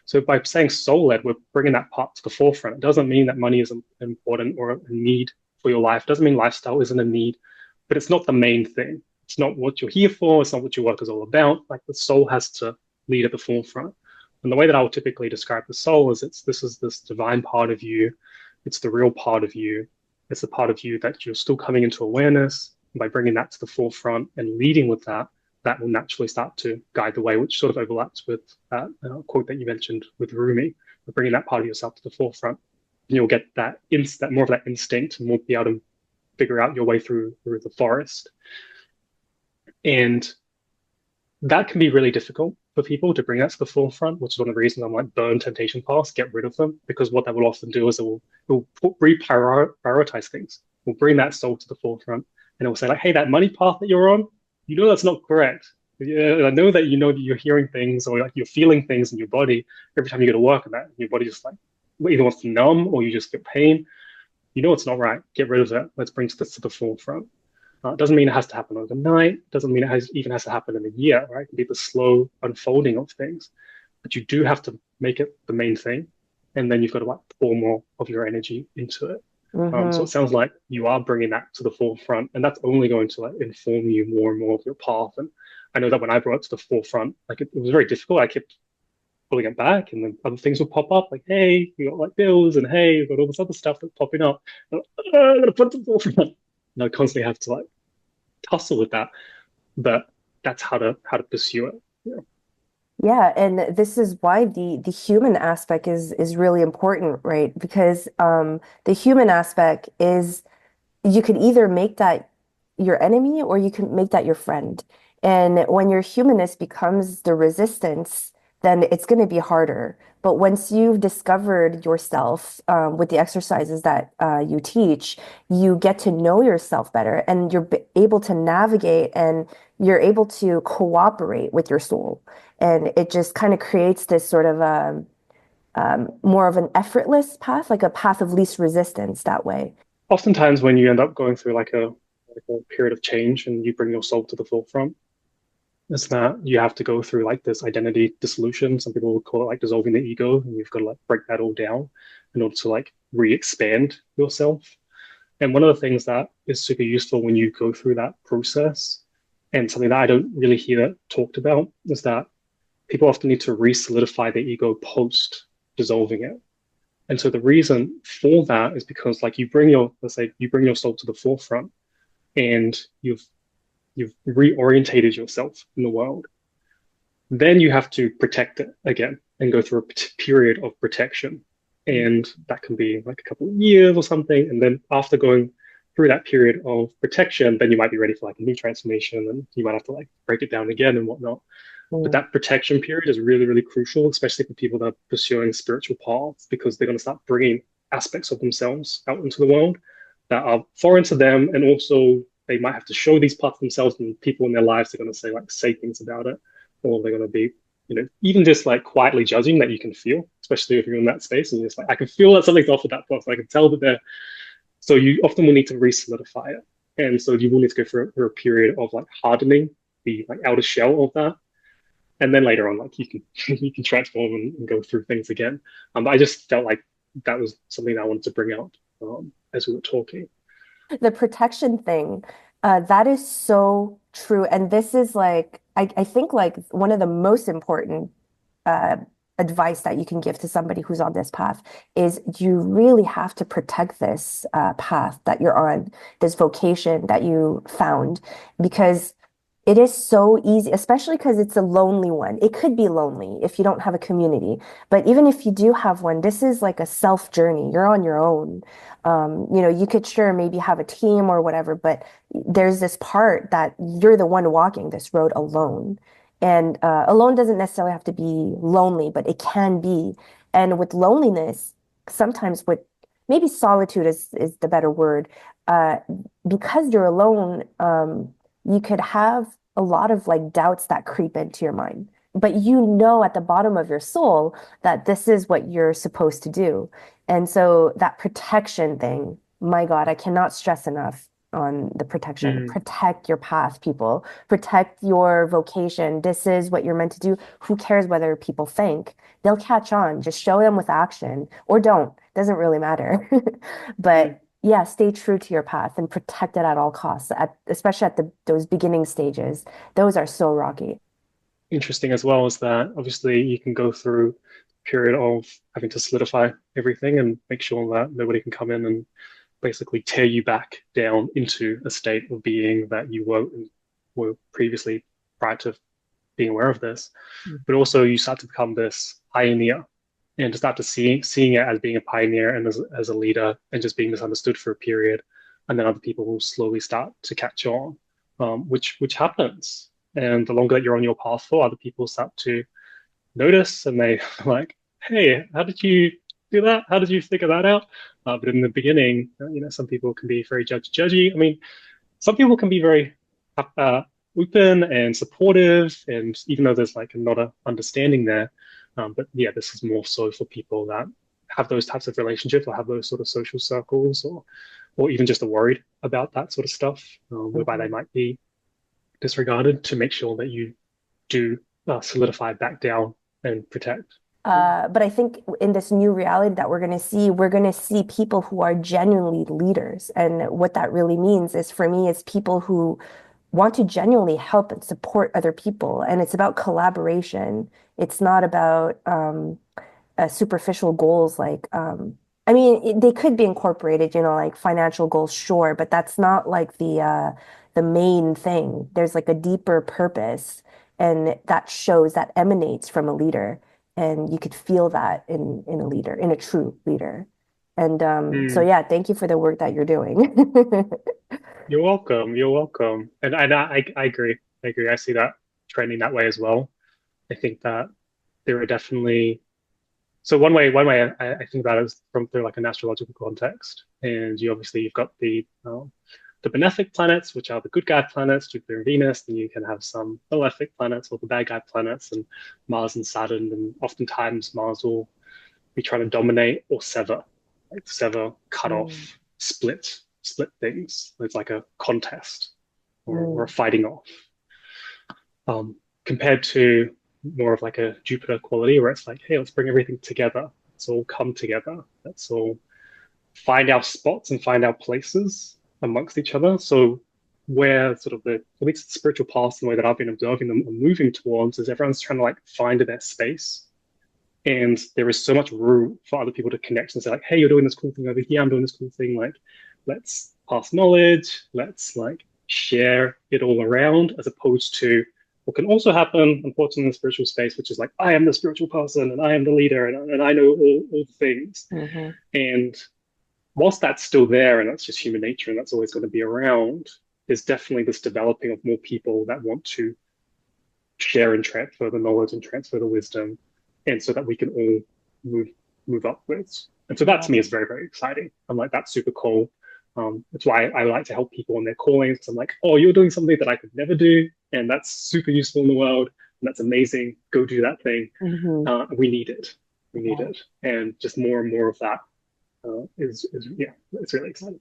So by saying soul led, we're bringing that part to the forefront. It doesn't mean that money is important or a need for your life. It doesn't mean lifestyle isn't a need, but it's not the main thing. It's not what you're here for. It's not what your work is all about. Like the soul has to lead at the forefront. And the way that I would typically describe the soul is this is this divine part of you. It's the real part of you. It's the part of you that you're still coming into awareness. And by bringing that to the forefront and leading with that, that will naturally start to guide the way, which sort of overlaps with that quote that you mentioned with Rumi. But bringing that part of yourself to the forefront, and you'll get that more of that instinct, and won't be able to figure out your way through the forest. And that can be really difficult for people to bring that to the forefront, which is one of the reasons I'm like burn temptation paths, get rid of them, because what that will often do is it will reprioritize things. We'll bring that soul to the forefront and it will say like, hey, that money path that you're on, you know that's not correct. Yeah, I know that you know that you're hearing things or like you're feeling things in your body every time you go to work, and that your body just like either wants to numb or you just get pain. You know it's not right. Get rid of it. Let's bring this to the forefront. It doesn't mean it has to happen overnight. Doesn't mean even has to happen in a year, right? It can be the slow unfolding of things, but you do have to make it the main thing, and then you've got to like pour more of your energy into it. So it Hmm. sounds like you are bringing that to the forefront, and that's only going to like inform you more and more of your path. And I know that when I brought it to the forefront, like it was very difficult. I kept pulling it back, and then other things would pop up, like, hey, you got like bills, and hey, you got all this other stuff that's popping up. And I'm gonna put it to the forefront. And I constantly have to like tussle with that, but that's how to pursue it. Yeah. Yeah, and this is why the human aspect is really important, right? Because the human aspect is you could either make that your enemy or you can make that your friend. And when your humanness becomes the resistance, then it's going to be harder. But once you've discovered yourself with the exercises that you teach, you get to know yourself better and you're able to navigate and you're able to cooperate with your soul. And it just kind of creates this sort of more of an effortless path, like a path of least resistance that way. Oftentimes, when you end up going through like a period of change and you bring your soul to the forefront, it's that you have to go through like this identity dissolution. Some people would call it like dissolving the ego, and you've got to like break that all down in order to like re-expand yourself. And one of the things that is super useful when you go through that process, and something that I don't really hear talked about, is that people often need to re-solidify their ego post dissolving it. And so the reason for that is because like you bring your, let's say you bring your soul to the forefront and you've reorientated yourself in the world. Then you have to protect it again and go through a period of protection. And that can be like a couple of years or something. And then after going through that period of protection, then you might be ready for like a new transformation and you might have to like break it down again and whatnot. But Mm. that protection period is really, really crucial, especially for people that are pursuing spiritual paths, because they're going to start bringing aspects of themselves out into the world that are foreign to them. And also, they might have to show these parts of themselves, and people in their lives are going to say things about it, or they're going to be, even just like quietly judging that you can feel, especially if you're in that space. And you're just like, I can feel that something's off with that person. I can tell that they're. So you often will need to re-solidify it. And so you will need to go through a period of like hardening the like outer shell of that, and then later on, like you can you can transform and go through things again. But I just felt like that was something that I wanted to bring out as we were talking. The protection thing, that is so true. And this is like, I think like one of the most important uh, advice that you can give to somebody who's on this path is you really have to protect this path that you're on, this vocation that you found, because it is so easy, especially because it's a lonely one. It could be lonely if you don't have a community, but even if you do have one, this is like a self journey. You're on your own. You could sure maybe have a team or whatever, but there's this part that you're the one walking this road alone. And alone doesn't necessarily have to be lonely, but it can be. And with loneliness, sometimes with maybe solitude is the better word, uh, because you're alone, you could have a lot of like doubts that creep into your mind. But you know at the bottom of your soul that this is what you're supposed to do. And so that protection thing, my God, I cannot stress enough on the protection. Mm, Protect your path, people. Protect your vocation. This is what you're meant to do. Who cares whether people think? They'll catch on. Just show them with action or don't. Doesn't really matter. mm. But yeah, stay true to your path and protect it at all costs, especially at those beginning stages. Those are so rocky. Interesting as well is that obviously you can go through a period of having to solidify everything and make sure that nobody can come in and basically tear you back down into a state of being that you were previously prior to being aware of this. But also you start to become this pioneer and to start to seeing it as being a pioneer and as a leader and just being misunderstood for a period. And then other people will slowly start to catch on, which happens. And the longer that you're on your path for, other people start to notice and they like, hey, how did you do that? How did you figure that out? But in the beginning, some people can be very judgy. I mean, some people can be very uh, open and supportive, and even though there's like not a understanding there, but yeah, this is more so for people that have those types of relationships or have those sort of social circles, or even just are worried about that sort of stuff, whereby they Mhm. might be disregarded to make sure that you do solidify back down and protect. But I think in this new reality that we're going to see people who are genuinely leaders. And what that really means is for me, is people who want to genuinely help and support other people. And it's about collaboration. It's not about superficial goals like, I mean, they could be incorporated, like financial goals, sure, but that's not like the main thing. There's like a deeper purpose, and that shows that emanates from a leader. And you could feel that in a leader, in a true leader. And so Mm, yeah, thank you for the work that you're doing. you're welcome. You're welcome. And I agree. I agree. I see that trending that way as well. I think that there are definitely so one way I think about it is from through like an astrological context, and you've got the benefic planets, which are the good guy planets, Jupiter and Venus. Then you can have some malefic planets or the bad guy planets, and Mars and Saturn. And oftentimes Mars will be trying to dominate or sever, like sever, cut Mm, off, split things. It's like a contest or a mm, fighting off. Compared to more of like a Jupiter quality where it's like, hey, let's bring everything together. Let's all come together. Let's all find our spots and find our places amongst each other. So where sort of at least the spiritual path and the way that I've been observing them and moving towards is everyone's trying to like find their space And there is so much room for other people to connect and say, like, hey, you're doing this cool thing over here, I'm doing this cool thing. Like, let's pass knowledge, let's like share it all around, as opposed to what can also happen, unfortunately, in the spiritual space, which is like, I am the spiritual person and I am the leader and I know all the things. Hmm. And whilst that's still there and that's just human nature and that's always going to be around, there's definitely this developing of more people that want to share and transfer the knowledge and transfer the wisdom, and so that we can all move move upwards. And so that Yeah. to me is very, very exciting. I'm like, that's super cool. That's why I like to help people on their callings. I'm like, oh, you're doing something that I could never do, and that's super useful in the world, and that's amazing. Go do that thing. Hmm. We need it. We need Yeah. it, and just more and more of that is yeah, it's really exciting.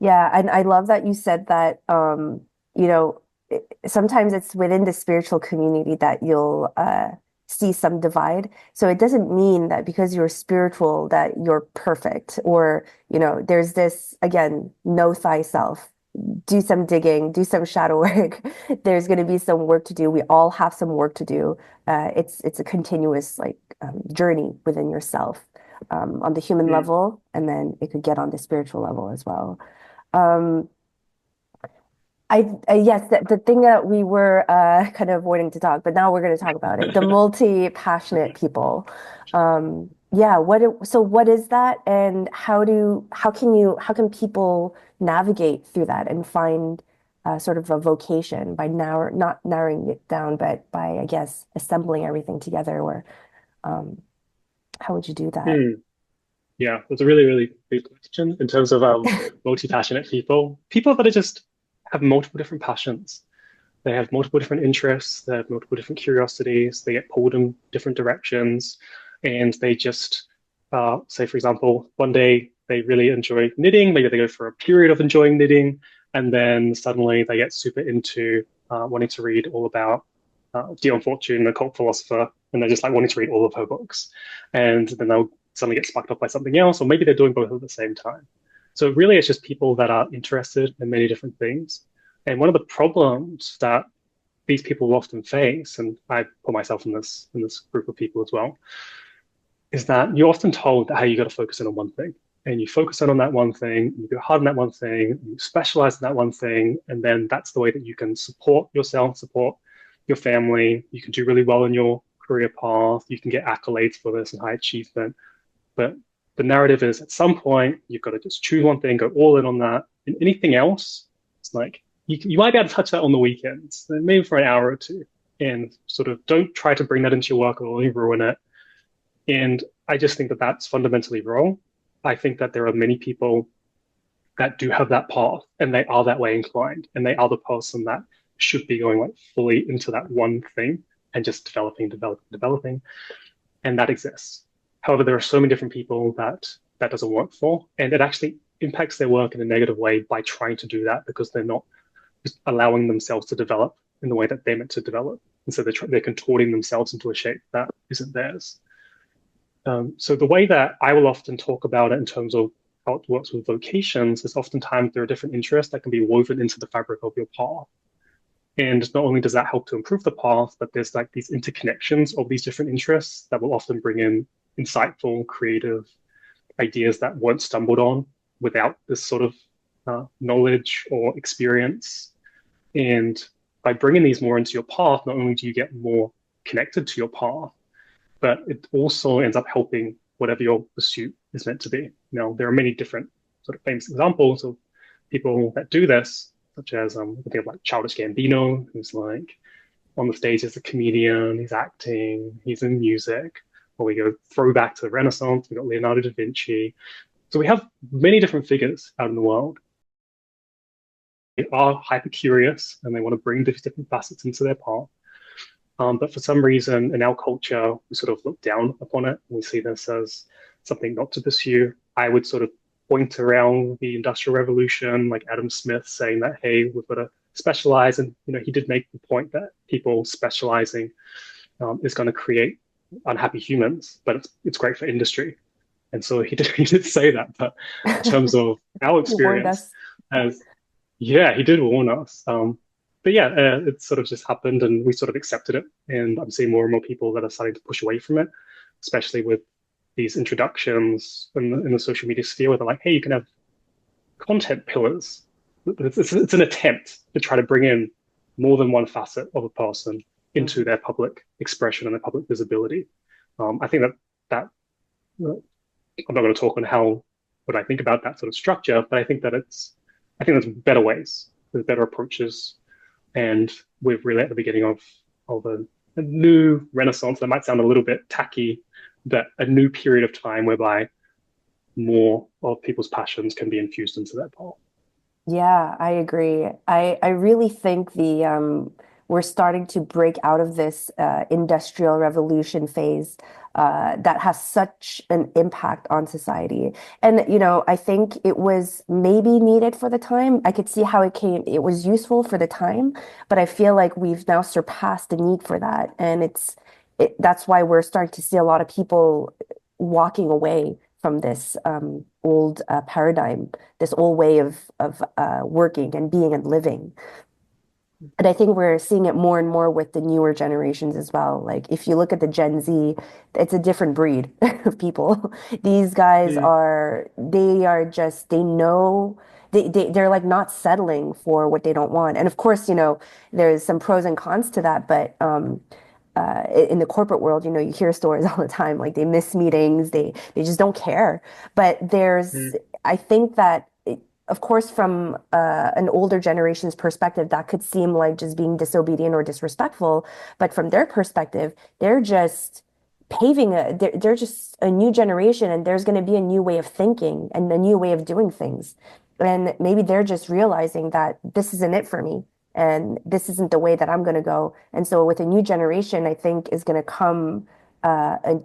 Yeah, and I love that you said that, you know, sometimes it's within the spiritual community that you'll see some divide. So it doesn't mean that because you're spiritual that you're perfect, or, there's this, again, know thyself. Do some digging, do some shadow work. There's going to be some work to do. We all have some work to do. It's a continuous like journey within yourself, on the human Mm, level, and then it could get on the spiritual level as well. Um, yes, the thing that we were kind of avoiding to talk, but now we're going to talk about it. The multi-passionate people. Yeah, so what is that, and how can people navigate through that and find sort of a vocation by not narrowing it down, but by, I guess, assembling everything together, or how would you do that? mm. Yeah, that's a really, really big question in terms of multi-passionate people. People that are just have multiple different passions. They have multiple different interests, they have multiple different curiosities, they get pulled in different directions, and they just, say, for example, one day they really enjoy knitting, maybe they go for a period of enjoying knitting, and then suddenly they get super into wanting to read all about Dion Fortune, the cult philosopher, and they're just like wanting to read all of her books. And then they'll suddenly get sparked off by something else, or maybe they're doing both at the same time. So really, it's just people that are interested in many different things. And one of the problems that these people will often face, and I put myself in this group of people as well, is that you're often told that, hey, you got to focus in on one thing. And you focus in on that one thing, you go hard on that one thing, you specialize in that one thing, and then that's the way that you can support yourself, support your family. You can do really well in your career path. You can get accolades for this and high achievement. But the narrative is at some point, you've got to just choose one thing, go all in on that. And anything else, it's like you might be able to touch that on the weekends, maybe for an hour or two. And sort of don't try to bring that into your work or you'll ruin it. And I just think that that's fundamentally wrong. I think that there are many people that do have that path and they are that way inclined and they are the person that should be going like fully into that one thing and just developing, developing, developing. And that exists. However, there are so many different people that that doesn't work for, and it actually impacts their work in a negative way by trying to do that because they're not just allowing themselves to develop in the way that they're meant to develop. And so they're contorting themselves into a shape that isn't theirs. So the way that I will often talk about it in terms of how it works with vocations is oftentimes there are different interests that can be woven into the fabric of your path. And not only does that help to improve the path, but there's like these interconnections of these different interests that will often bring in insightful, creative ideas that weren't stumbled on without this sort of knowledge or experience. And by bringing these more into your path, not only do you get more connected to your path, but it also ends up helping whatever your pursuit is meant to be. Now, there are many different sort of famous examples of people that do this, such as I think of like Childish Gambino, who's like on the stage as a comedian, he's acting, he's in music. Or we go throwback to the Renaissance, we've got Leonardo da Vinci. So we have many different figures out in the world. They are hyper curious and they want to bring these different facets into their path. But for some reason, in our culture, we sort of look down upon it. We see this as something not to pursue. I would sort of point around the Industrial Revolution, like Adam Smith saying that, hey, we've got to specialize. And he did make the point that people specializing is going to create unhappy humans, but it's great for industry. And so he did say that. But in terms of our You warned experience, us. as yeah, he did warn us. But yeah, it sort of just happened and we sort of accepted it. And I'm seeing more and more people that are starting to push away from it. especially with these introductions in the social media sphere where they're like, hey, you can have content pillars. It's an attempt to try to bring in more than one facet of a person into Mhm. their public expression and their public visibility. I think that I'm not going to talk on how what I think about that sort of structure, but I think there's better ways, there's better approaches, and we're really at the beginning of a new renaissance. That might sound a little bit tacky, but a new period of time whereby more of people's passions can be infused into their path. Yeah, I agree. I really think the we're starting to break out of this industrial revolution phase that has such an impact on society. And I think it was maybe needed for the time. I could see how it was useful for the time, but I feel like we've now surpassed the need for that. And that's why we're starting to see a lot of people walking away from this old paradigm, this old way of working and being and living. And I think we're seeing it more and more with the newer generations as well. Like if you look at the Gen Z, it's a different breed of people. These guys Mm, they are just, they know, they're like not settling for what they don't want. And of course, there's some pros and cons to that, but in the corporate world, you hear stories all the time, like they miss meetings, they just don't care. But mm, I think that, of course, from an older generation's perspective, that could seem like just being disobedient or disrespectful. But from their perspective, they're just they're just a new generation, and there's going to be a new way of thinking and a new way of doing things. And maybe they're just realizing that this isn't it for me and this isn't the way that I'm going to go. And so with a new generation, I think is going to come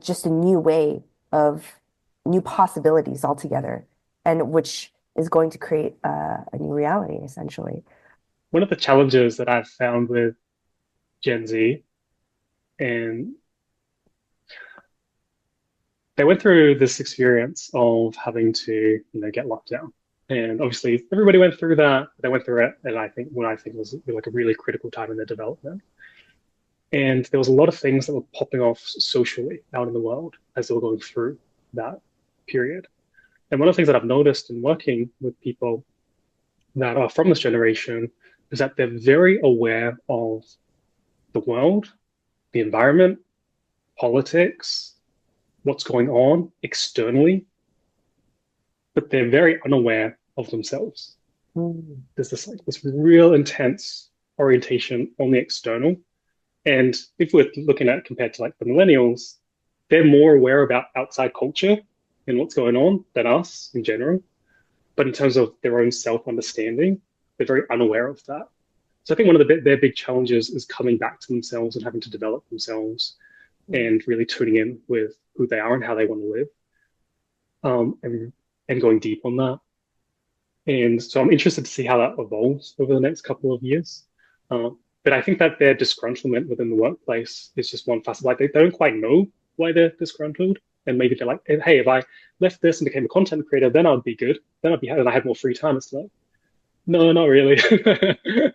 just a new way of new possibilities altogether, and which is going to create a new reality, essentially. one of the challenges that I've found with Gen Z, and they went through this experience of having to, get locked down. And obviously, everybody went through that. They went through it, and I think what I think was like a really critical time in their development. And there was a lot of things that were popping off socially out in the world as they were going through that period. And one of the things that I've noticed in working with people that are from this generation is that they're very aware of the world, the environment, politics, what's going on externally, but they're very unaware of themselves. Mm. There's this real intense orientation on the external. And if we're looking at compared to like the millennials, they're more aware about outside culture and what's going on than us in general. But in terms of their own self-understanding, they're very unaware of that. So I think one of their big challenges is coming back to themselves and having to develop themselves and really tuning in with who they are and how they want to live, and going deep on that. And so I'm interested to see how that evolves over the next couple of years. But I think that their disgruntlement within the workplace is just one facet. Like they don't quite know why they're disgruntled. And maybe they're like, hey, if I left this and became a content creator, then I'd be good. Then I'd be, and I had more free time. It's like, no, not really. You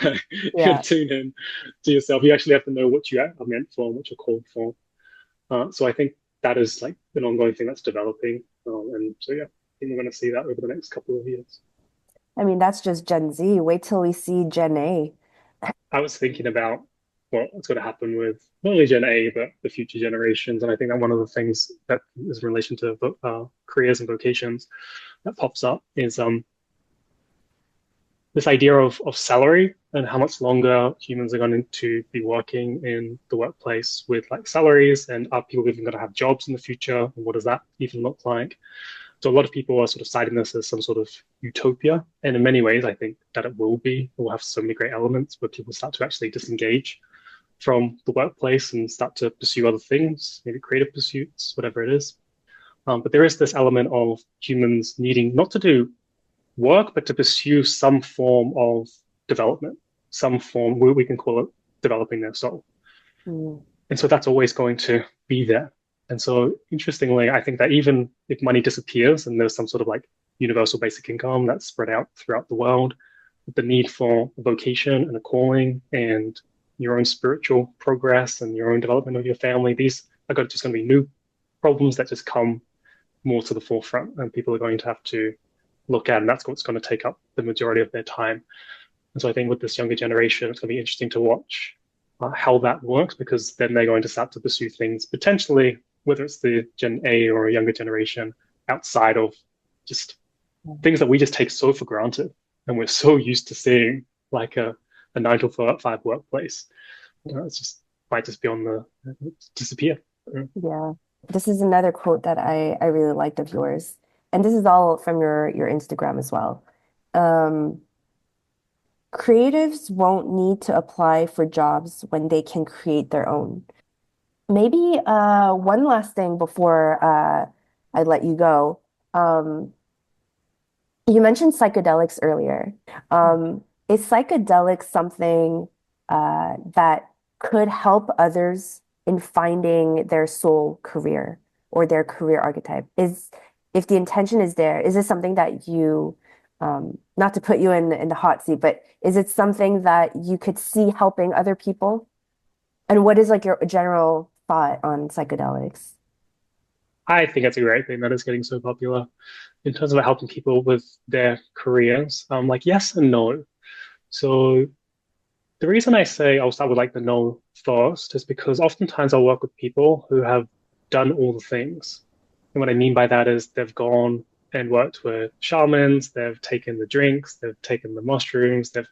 have Yeah. to tune in to yourself. You actually have to know what you are meant for and what you're called for. So I think that is like an ongoing thing that's developing. And so, yeah, I think we're going to see that over the next couple of years. I mean, that's just Gen Z. Wait till we see Gen A. I was thinking about what's going to happen with not only Gen A, but the future generations. And I think that one of the things that is in relation to careers and vocations that pops up is this idea of salary and how much longer humans are going to be working in the workplace with like salaries, and are people even going to have jobs in the future, and what does that even look like? So a lot of people are sort of citing this as some sort of utopia, and in many ways I think that it will be. It will have so many great elements where people start to actually disengage from the workplace and start to pursue other things, maybe creative pursuits, whatever it is. But there is this element of humans needing not to do work, but to pursue some form of development, some form, we can call it developing their soul. Mm. And so that's always going to be there. And so interestingly, I think that even if money disappears and there's some sort of like universal basic income that's spread out throughout the world, the need for a vocation and a calling and your own spiritual progress and your own development of your family, just going to be new problems that just come more to the forefront, and people are going to have to look at, and that's what's going to take up the majority of their time. And so I think with this younger generation, it's going to be interesting to watch how that works, because then they're going to start to pursue things potentially, whether it's the Gen A or a younger generation, outside of just things that we just take so for granted, and we're so used to seeing like a 9 to 5 workplace. It's just might just be on the disappear. Yeah. This is another quote that I really liked of yours. And this is all from your Instagram as well. Um, Creatives won't need to apply for jobs when they can create their own. Maybe one last thing before I let you go. Um, you mentioned psychedelics earlier. Is psychedelics something that could help others in finding their soul career or their career archetype? If the intention is there, is this something that you, not to put you in the hot seat, but is it something that you could see helping other people? And what is like your general thought on psychedelics? I think it's a great thing that it's getting so popular in terms of helping people with their careers. Like yes and no. So the reason I say I'll start with like the no first is because oftentimes I'll work with people who have done all the things. And what I mean by that is they've gone and worked with shamans, they've taken the drinks, they've taken the mushrooms, they've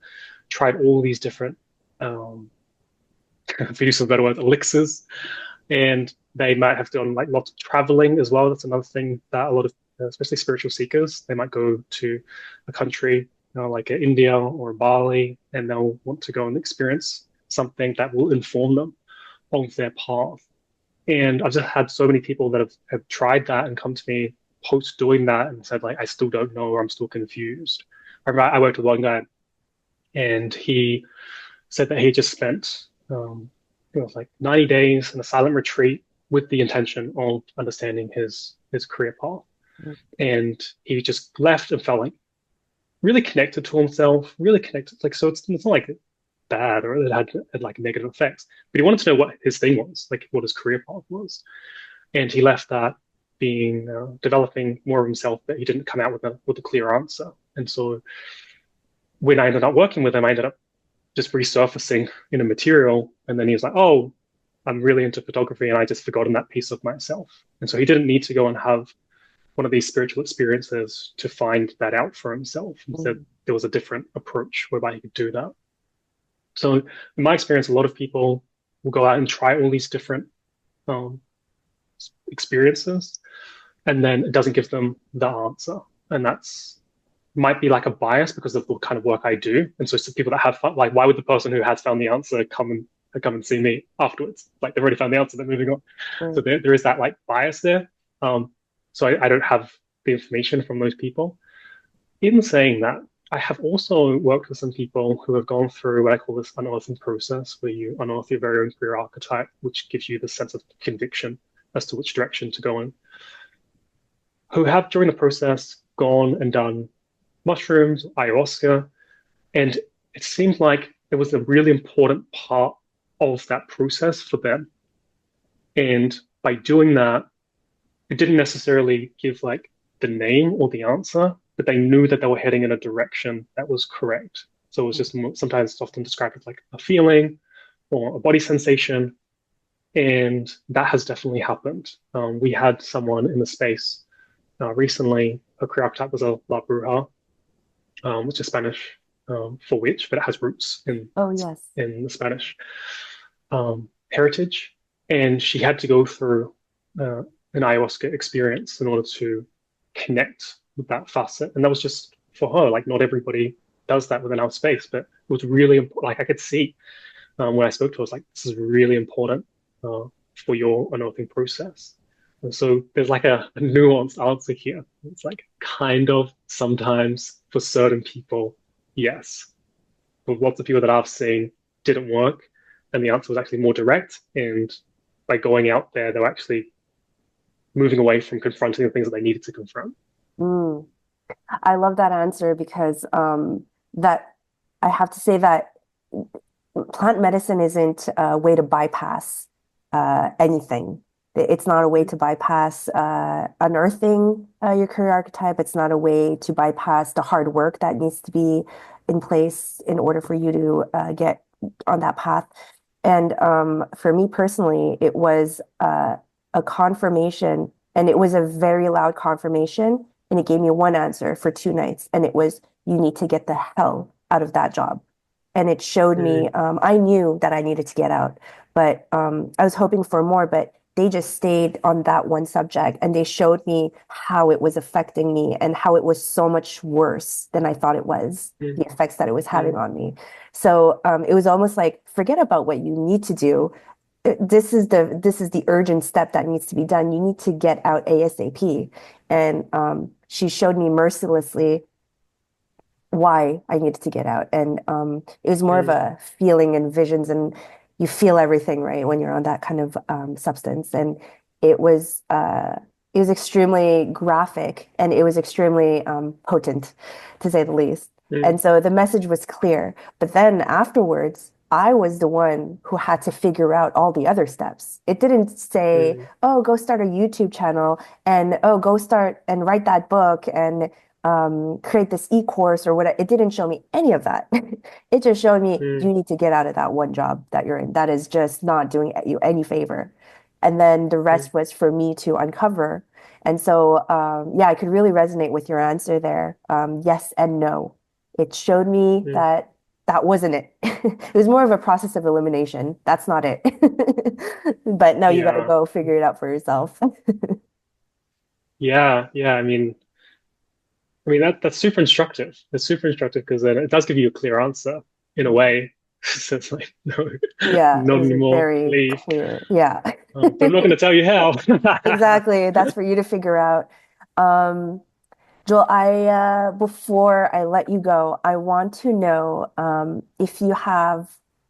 tried all these different, for use of a better word, elixirs. And they might have done like lots of traveling as well. That's another thing that a lot of, especially spiritual seekers, they might go to a country, like India or Bali, and they'll want to go and experience something that will inform them on their path. And I've just had so many people that have tried that and come to me post doing that and said, like, I still don't know, or I'm still confused. I remember I worked with one guy, and he said that he just spent it was like 90 days in a silent retreat with the intention of understanding his career path. And he just left and felt like really connected to himself, really connected. Like, so it's not like bad or it had like negative effects, but he wanted to know what his thing was, like what his career path was. And he left that being developing more of himself, but he didn't come out with a clear answer. And so when I ended up working with him, I ended up just resurfacing in a material. And then he was like, oh, I'm really into photography and I just forgotten that piece of myself. And so he didn't need to go and have one of these spiritual experiences to find that out for himself. Instead, there was a different approach whereby he could do that. So in my experience, a lot of people will go out and try all these different um, experiences, and then it doesn't give them the answer. And that's might be like a bias because of the kind of work I do. And so some people that have fun, like, why would the person who has found the answer come and see me afterwards? Like they've already found the answer, they're moving on. So there is that like bias there. So I don't have the information from those people. In saying that, I have also worked with some people who have gone through what I call this unearthing process, where you unearth your very own career archetype, which gives you the sense of conviction as to which direction to go in. Who have during the process gone and done mushrooms, ayahuasca, and it seemed like it was a really important part of that process for them. And by doing that, it didn't necessarily give like the name or the answer, but they knew that they were heading in a direction that was correct. So it was just sometimes it's often described as like a feeling or a body sensation. And that has definitely happened. We had someone in the space recently, her career archetype was a La Bruja, which is Spanish for witch, but it has roots Oh, yes. in the Spanish heritage. And she had to go through an ayahuasca experience in order to connect with that facet. And that was just for her. Like, not everybody does that within our space, but it was really important. Like, I could see when I spoke to her, I was like, this is really important for your unearthing process. And so there's like a nuanced answer here. It's like kind of sometimes for certain people, yes. But lots of people that I've seen didn't work. And the answer was actually more direct. And by going out there, they're actually moving away from confronting the things that they needed to confront. Mm. I love that answer because that I have to say that plant medicine isn't a way to bypass anything. It's not a way to bypass unearthing your career archetype. It's not a way to bypass the hard work that needs to be in place in order for you to get on that path. And for me personally, it was a confirmation, and it was a very loud confirmation. And it gave me one answer for 2 nights, and it was, you need to get the hell out of that job. And it showed me, mm, I knew that I needed to get out, but I was hoping for more, but they just stayed on that one subject and they showed me how it was affecting me and how it was so much worse than I thought it was, mm, the effects that it was having mm, on me. So it was almost like, forget about what you need to do. This is the urgent step that needs to be done. You need to get out ASAP. And she showed me mercilessly why I needed to get out. And it was more of mm, a feeling and visions, and you feel everything, right, when you're on that kind of substance. And it was uh, it was extremely graphic and it was extremely potent, to say the least. mm, And so the message was clear. But then afterwards, I was the one who had to figure out all the other steps. It didn't say, mm, oh, go start a YouTube channel and oh, go start and write that book and create this e-course or whatever. It didn't show me any of that. It just showed me mm, you need to get out of that one job that you're in. That is just not doing you any favor. And then the mm, rest was for me to uncover. And so, yeah, I could really resonate with your answer there. Yes and no. It showed me mm. that that wasn't it. It was more of a process of elimination. That's not it. But now you got to Yeah, go figure it out for yourself. yeah, yeah. I mean that's super instructive. It's super instructive because then it does give you a clear answer in a way. So it's like, no, Yeah, it not was anymore, very leave. clear. Yeah. But I'm not going to tell you how. Exactly. That's for you to figure out. Um, Joel, I before I let you go, I want to know if you have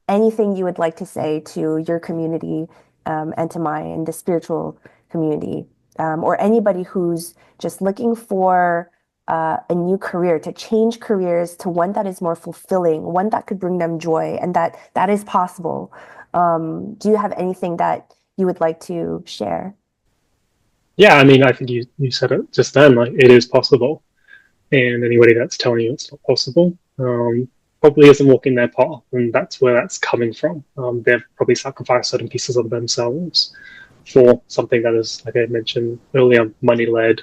anything you would like to say to your community and to mine, the spiritual community, or anybody who's just looking for a new career, to change careers to one that is more fulfilling, one that could bring them joy, and that is possible. Do you have anything that you would like to share? Yeah, I mean, I think you said it just then. Like, it is possible, and anybody that's telling you it's not possible, probably isn't walking their path, and that's where that's coming from. They've probably sacrificed certain pieces of themselves for something that is, like I mentioned earlier, money led,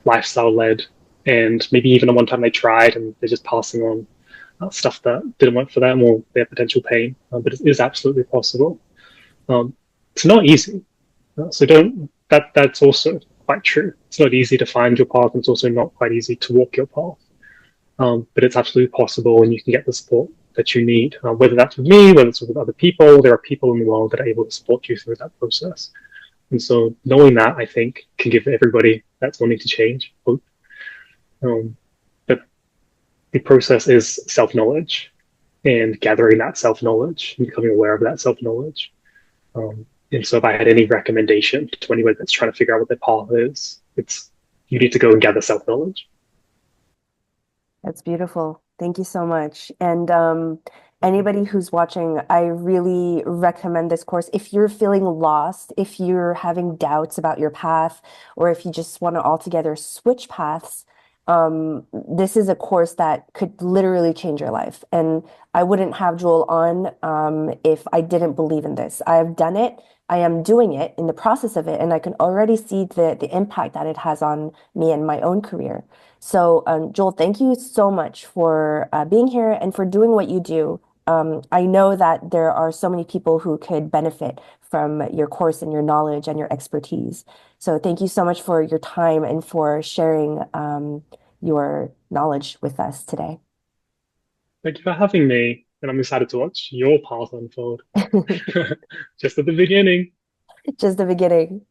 lifestyle led, and maybe even at one time they tried and they're just passing on stuff that didn't work for them or their potential pain. But it is absolutely possible. Um, it's not easy, so don't. That's also quite true. It's not easy to find your path, and it's also not quite easy to walk your path. But it's absolutely possible, and you can get the support that you need. Whether that's with me, whether it's with other people, there are people in the world that are able to support you through that process. And so, knowing that, I think, can give everybody that's wanting to change hope. But the process is self knowledge and gathering that self knowledge and becoming aware of that self knowledge. And so, if I had any recommendation to anybody that's trying to figure out what their path is, it's you need to go and gather self knowledge. That's beautiful. Thank you so much. And anybody who's watching, I really recommend this course. If you're feeling lost, if you're having doubts about your path, or if you just want to altogether switch paths, this is a course that could literally change your life. And I wouldn't have Joel on if I didn't believe in this. I have done it. I am doing it in the process of it, and I can already see the impact that it has on me and my own career. So, Joel, thank you so much for being here and for doing what you do. I know that there are so many people who could benefit from your course and your knowledge and your expertise. So, thank you so much for your time and for sharing your knowledge with us today. Thank you for having me, and I'm excited to watch your path unfold. Just at the beginning. Just the beginning.